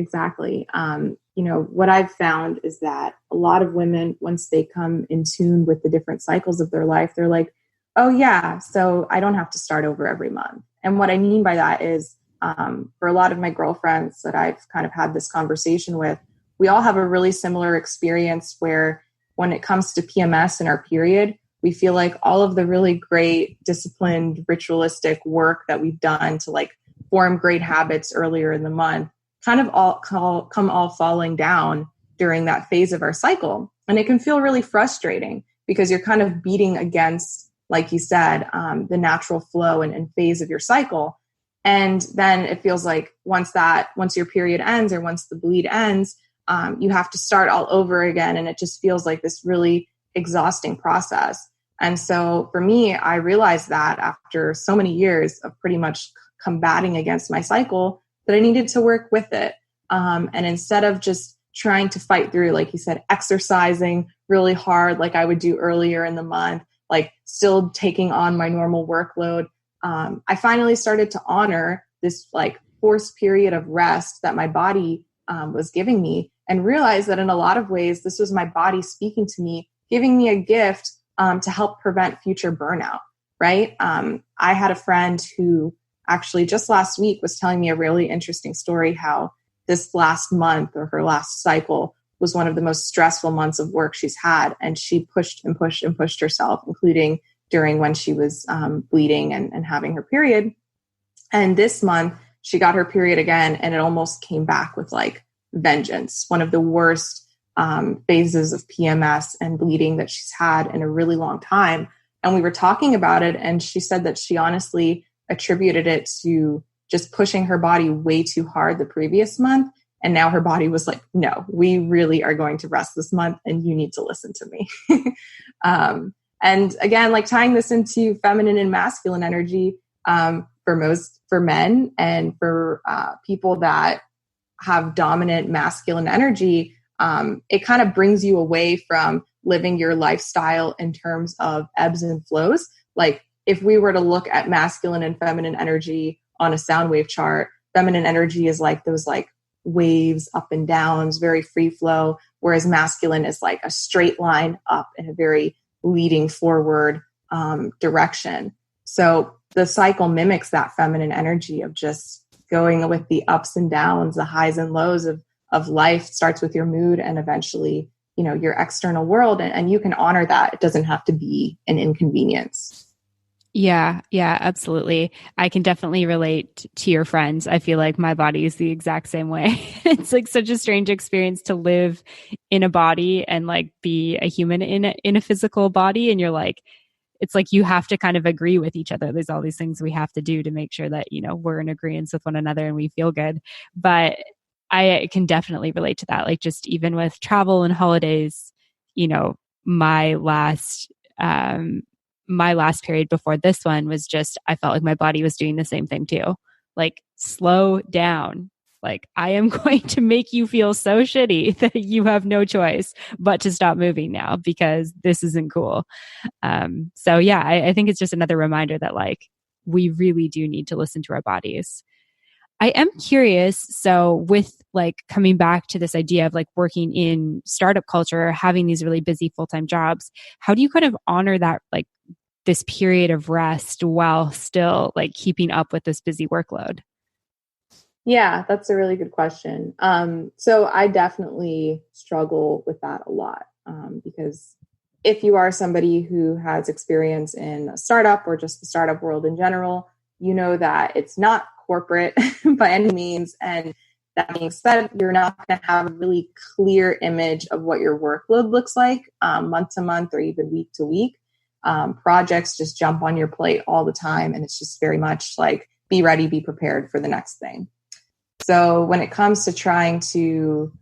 What I've found is that a lot of women, once they come in tune with the different cycles of their life, they're like, oh yeah, so I don't have to start over every month. And what I mean by that is, for a lot of my girlfriends that I've kind of had this conversation with, we all have a really similar experience where when it comes to PMS and our period, we feel like all of the really great, disciplined, ritualistic work that we've done to form great habits earlier in the month kind of all falling down during that phase of our cycle. And it can feel really frustrating because you're kind of beating against, like you said, the natural flow and phase of your cycle. And then it feels like once your period ends, or once the bleed ends, you have to start all over again. And it just feels like this really exhausting process. And so for me, I realized that after so many years of pretty much combating against my cycle, that I needed to work with it. And instead of just trying to fight through, like you said, exercising really hard, like I would do earlier in the month, like still taking on my normal workload, I finally started to honor this like forced period of rest that my body was giving me, and realize that in a lot of ways, this was my body speaking to me, giving me a gift to help prevent future burnout, right? I had a friend who actually just last week was telling me a really interesting story, how this last month or her last cycle was one of the most stressful months of work she's had. And she pushed and pushed and pushed herself, including during when she was bleeding and having her period. And this month she got her period again, and it almost came back with like vengeance, one of the worst phases of PMS and bleeding that she's had in a really long time. And we were talking about it, and she said that she honestly attributed it to just pushing her body way too hard the previous month. And now her body was like, no, we really are going to rest this month, and you need to listen to me. And again, like tying this into feminine and masculine energy, for men and for people that have dominant masculine energy, it kind of brings you away from living your lifestyle in terms of ebbs and flows. Like if we were to look at masculine and feminine energy on a sound wave chart, feminine energy is like those like waves, up and downs, very free flow, whereas masculine is like a straight line up in a very leading forward direction. So the cycle mimics that feminine energy of just going with the ups and downs, the highs and lows of life. Starts with your mood and eventually, you know, your external world. And you can honor that. It doesn't have to be an inconvenience. Yeah, absolutely. I can definitely relate to your friends. I feel like my body is the exact same way. It's like such a strange experience to live in a body and like be a human in a physical body. And you're like, it's like you have to kind of agree with each other. There's all these things we have to do to make sure that, you know, we're in agreement with one another and we feel good. But I can definitely relate to that. Like just even with travel and holidays, you know, my last period before this one was just, I felt like my body was doing the same thing too. Like, slow down. Like, I am going to make you feel so shitty that you have no choice but to stop moving now because this isn't cool. So yeah, I think it's just another reminder that like, we really do need to listen to our bodies. I am curious. So with like coming back to this idea of like working in startup culture, having these really busy full-time jobs, how do you kind of honor that, like this period of rest while still like keeping up with this busy workload? Yeah, that's a really good question. So I definitely struggle with that a lot because if you are somebody who has experience in a startup or just the startup world in general, you know that it's not corporate by any means. And that being said, you're not going to have a really clear image of what your workload looks like month to month or even week to week. Projects just jump on your plate all the time. And it's just very much like, be ready, be prepared for the next thing. So when it comes to trying to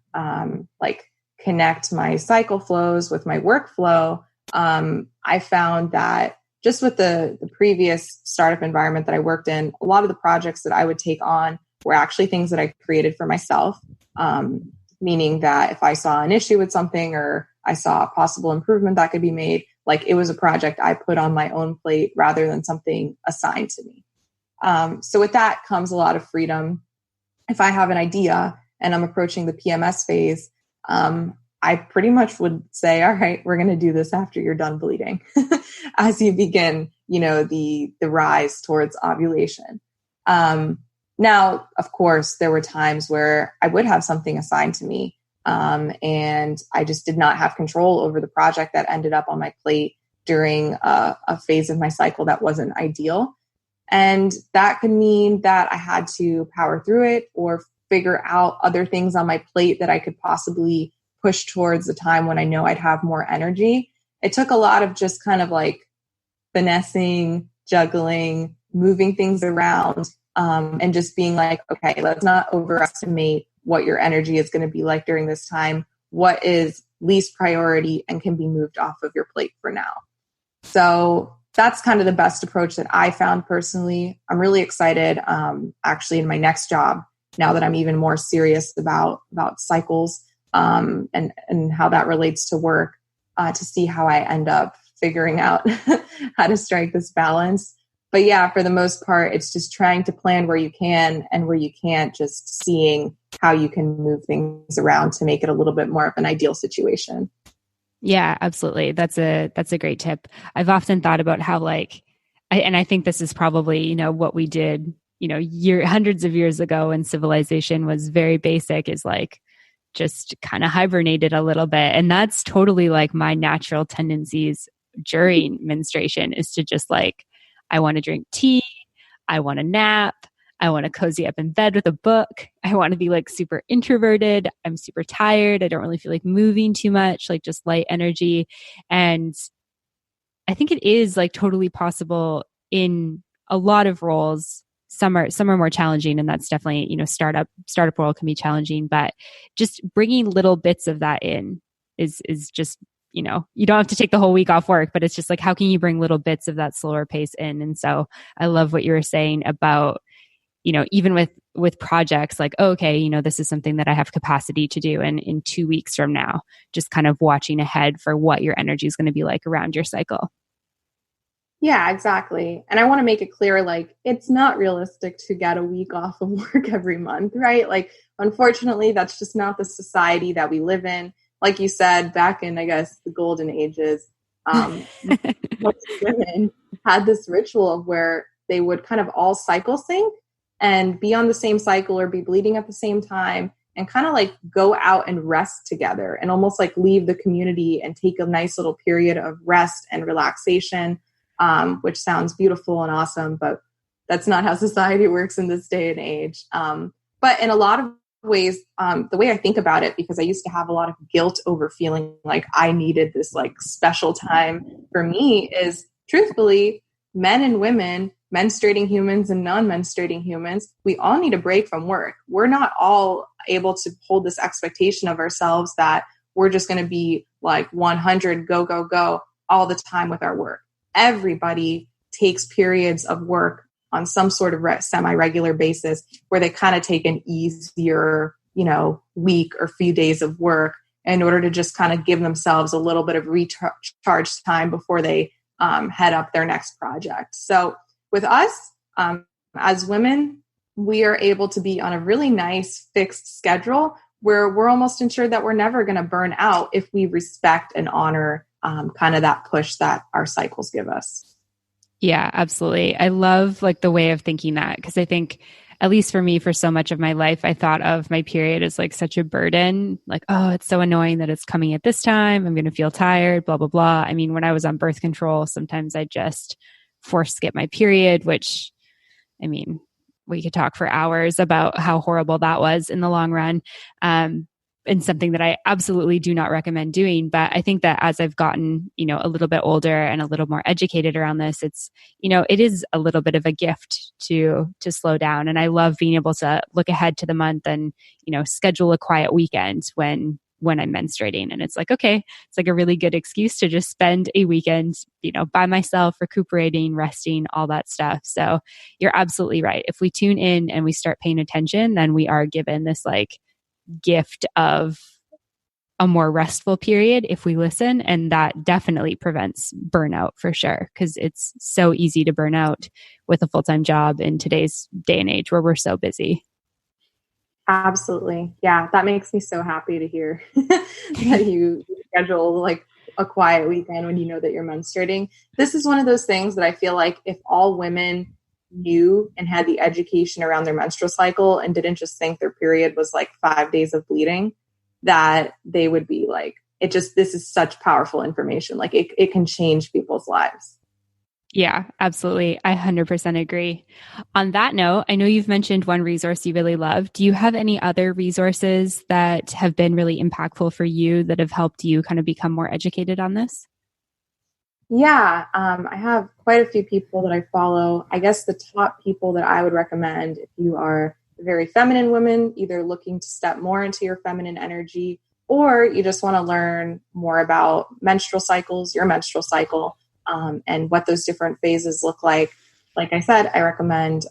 like connect my cycle flows with my workflow, I found that just with the previous startup environment that I worked in, a lot of the projects that I would take on were actually things that I created for myself, meaning that if I saw an issue with something or I saw a possible improvement that could be made, like it was a project I put on my own plate rather than something assigned to me. So with that comes a lot of freedom. If I have an idea and I'm approaching the PMS phase, I pretty much would say, all right, we're going to do this after you're done bleeding as you begin, you know, the rise towards ovulation. Now, of course, there were times where I would have something assigned to me and I just did not have control over the project that ended up on my plate during a phase of my cycle that wasn't ideal. And that could mean that I had to power through it or figure out other things on my plate that I could possibly push towards the time when I know I'd have more energy. It took a lot of just kind of like finessing, juggling, moving things around, and just being like, okay, let's not overestimate what your energy is going to be like during this time. What is least priority and can be moved off of your plate for now? So that's kind of the best approach that I found personally. I'm really excited, actually, in my next job, now that I'm even more serious about cycles and how that relates to work, to see how I end up figuring out how to strike this balance. But yeah, for the most part, it's just trying to plan where you can, and where you can't, just seeing how you can move things around to make it a little bit more of an ideal situation. Yeah, absolutely. That's a great tip. I've often thought about how I think this is probably, what we did, hundreds of years ago when civilization was very basic, is like just kind of hibernated a little bit. And that's totally like my natural tendencies during menstruation, is to just like, I want to drink tea, I want to nap, I want to cozy up in bed with a book, I want to be like super introverted, I'm super tired, I don't really feel like moving too much, like just light energy. And I think it is like totally possible in a lot of roles. Some are more challenging, and that's definitely, startup role can be challenging, but just bringing little bits of that in is just, you don't have to take the whole week off work, but it's just like, how can you bring little bits of that slower pace in? And so I love what you were saying about, even with projects, like, oh, okay, this is something that I have capacity to do. And in 2 weeks from now, just kind of watching ahead for what your energy is going to be like around your cycle. Yeah, exactly. And I want to make it clear, like, it's not realistic to get a week off of work every month, right? Like, unfortunately, that's just not the society that we live in. Like you said, back in, I guess, the golden ages, most women had this ritual of where they would kind of all cycle sync and be on the same cycle or be bleeding at the same time, and kind of like go out and rest together and almost like leave the community and take a nice little period of rest and relaxation. Which sounds beautiful and awesome, but that's not how society works in this day and age. But in a lot of ways, the way I think about it, because I used to have a lot of guilt over feeling like I needed this like special time for me, is truthfully, men and women, menstruating humans and non-menstruating humans, we all need a break from work. We're not all able to hold this expectation of ourselves that we're just going to be like 100, go, go, go all the time with our work. Everybody takes periods of work on some sort of semi-regular basis where they kind of take an easier, week or few days of work in order to just kind of give themselves a little bit of recharge time before they head up their next project. So with us, as women, we are able to be on a really nice fixed schedule where we're almost ensured that we're never going to burn out if we respect and honor kind of that push that our cycles give us. Yeah, absolutely. I love like the way of thinking that, because I think, at least for me, for so much of my life, I thought of my period as like such a burden. Like, oh, it's so annoying that it's coming at this time. I'm going to feel tired, blah, blah, blah. I mean, when I was on birth control, sometimes I just force skip my period, which, I mean, we could talk for hours about how horrible that was in the long run. And something that I absolutely do not recommend doing. But I think that as I've gotten, a little bit older and a little more educated around this, it's, it is a little bit of a gift to slow down. And I love being able to look ahead to the month and, schedule a quiet weekend when I'm menstruating. And it's like, okay, it's like a really good excuse to just spend a weekend, by myself, recuperating, resting, all that stuff. So you're absolutely right. If we tune in and we start paying attention, then we are given this like gift of a more restful period if we listen. And that definitely prevents burnout for sure, because it's so easy to burn out with a full-time job in today's day and age where we're so busy. Absolutely. Yeah, that makes me so happy to hear that you schedule like a quiet weekend when you know that you're menstruating. This is one of those things that I feel like if all women knew and had the education around their menstrual cycle and didn't just think their period was like 5 days of bleeding, that they would be like, this is such powerful information. Like it can change people's lives. Yeah, absolutely. I 100% agree. On that note, I know you've mentioned one resource you really love. Do you have any other resources that have been really impactful for you that have helped you kind of become more educated on this? Yeah, I have quite a few people that I follow. I guess the top people that I would recommend if you are a very feminine woman, either looking to step more into your feminine energy, or you just want to learn more about menstrual cycles, your menstrual cycle, and what those different phases look like. Like I said, I recommend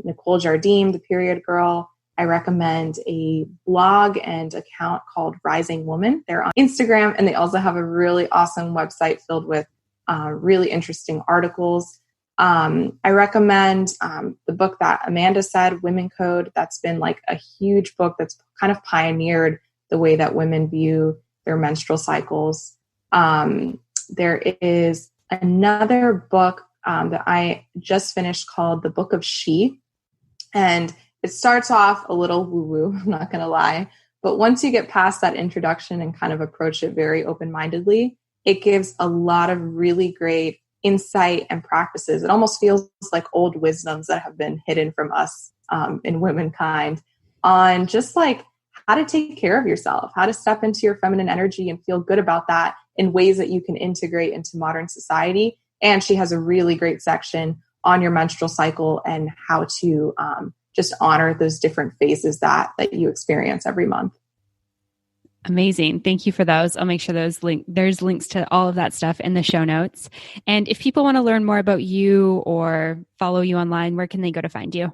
Nicole Jardim, the Period Girl. I recommend a blog and account called Rising Woman. They're on Instagram, and they also have a really awesome website filled with really interesting articles. I recommend the book that Amanda said, Women Code. That's been like a huge book that's kind of pioneered the way that women view their menstrual cycles. There is another book that I just finished called The Book of She. And it starts off a little woo-woo, I'm not going to lie. But once you get past that introduction and kind of approach it very open-mindedly, it gives a lot of really great insight and practices. It almost feels like old wisdoms that have been hidden from us in womankind on just like how to take care of yourself, how to step into your feminine energy and feel good about that in ways that you can integrate into modern society. And she has a really great section on your menstrual cycle and how to just honor those different phases that you experience every month. Amazing. Thank you for those. I'll make sure there's links to all of that stuff in the show notes. And if people want to learn more about you or follow you online, where can they go to find you?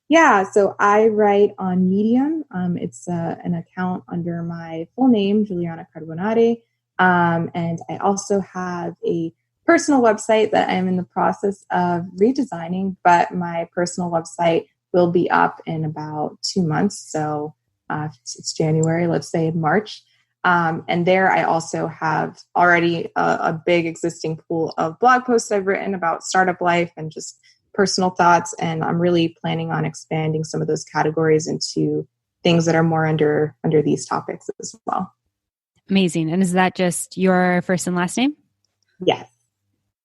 Yeah, so I write on Medium. It's an account under my full name, Julianna Carbonare. And I also have a personal website that I'm in the process of redesigning, but my personal website will be up in about 2 months. So it's January, let's say March. And there I also have already a big existing pool of blog posts I've written about startup life and just personal thoughts. And I'm really planning on expanding some of those categories into things that are more under these topics as well. Amazing. And is that just your first and last name? Yes.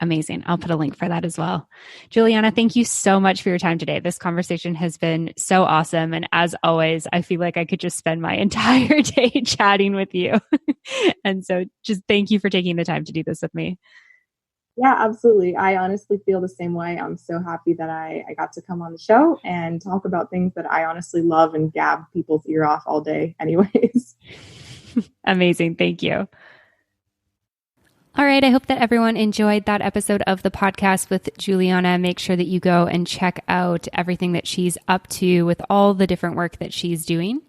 Amazing. I'll put a link for that as well. Julianna, thank you so much for your time today. This conversation has been so awesome. And as always, I feel like I could just spend my entire day chatting with you. And so just thank you for taking the time to do this with me. Yeah, absolutely. I honestly feel the same way. I'm so happy that I got to come on the show and talk about things that I honestly love and gab people's ear off all day anyways. Amazing. Thank you. All right. I hope that everyone enjoyed that episode of the podcast with Julianna. Make sure that you go and check out everything that she's up to with all the different work that she's doing.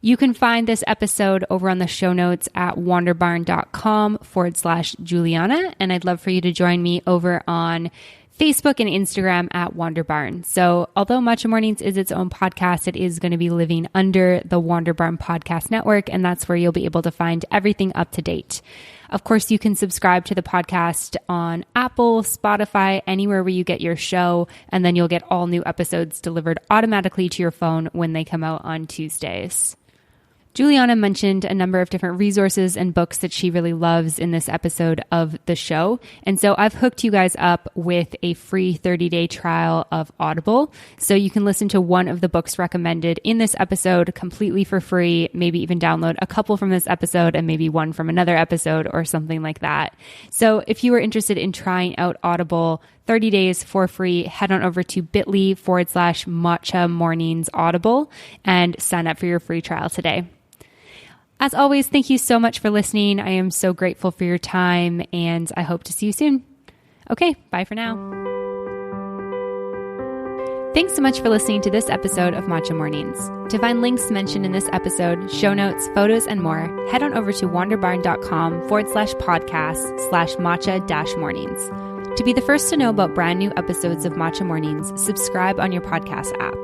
You can find this episode over on the show notes at wanderbarn.com/Julianna. And I'd love for you to join me over on Facebook and Instagram at Wanderbarn. So although Matcha Mornings is its own podcast, it is going to be living under the Wanderbarn Podcast Network, and that's where you'll be able to find everything up to date. Of course, you can subscribe to the podcast on Apple, Spotify, anywhere where you get your show, and then you'll get all new episodes delivered automatically to your phone when they come out on Tuesdays. Julianna mentioned a number of different resources and books that she really loves in this episode of the show. And so I've hooked you guys up with a free 30-day trial of Audible. So you can listen to one of the books recommended in this episode completely for free, maybe even download a couple from this episode and maybe one from another episode or something like that. So if you are interested in trying out Audible 30 days for free, head on over to bit.ly/Matcha Mornings Audible and sign up for your free trial today. As always, thank you so much for listening. I am so grateful for your time, and I hope to see you soon. Okay, bye for now. Thanks so much for listening to this episode of Matcha Mornings. To find links mentioned in this episode, show notes, photos, and more, head on over to wanderbarn.com/podcast/matcha-mornings. To be the first to know about brand new episodes of Matcha Mornings, subscribe on your podcast app.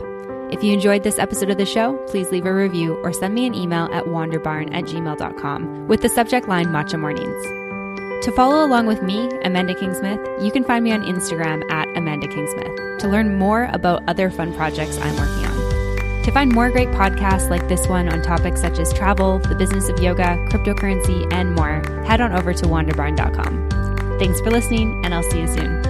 If you enjoyed this episode of the show, please leave a review or send me an email at wanderbarn@gmail.com with the subject line Matcha Mornings. To follow along with me, Amanda Kingsmith, you can find me on Instagram at Amanda Kingsmith to learn more about other fun projects I'm working on. To find more great podcasts like this one on topics such as travel, the business of yoga, cryptocurrency, and more, head on over to wanderbarn.com. Thanks for listening, and I'll see you soon.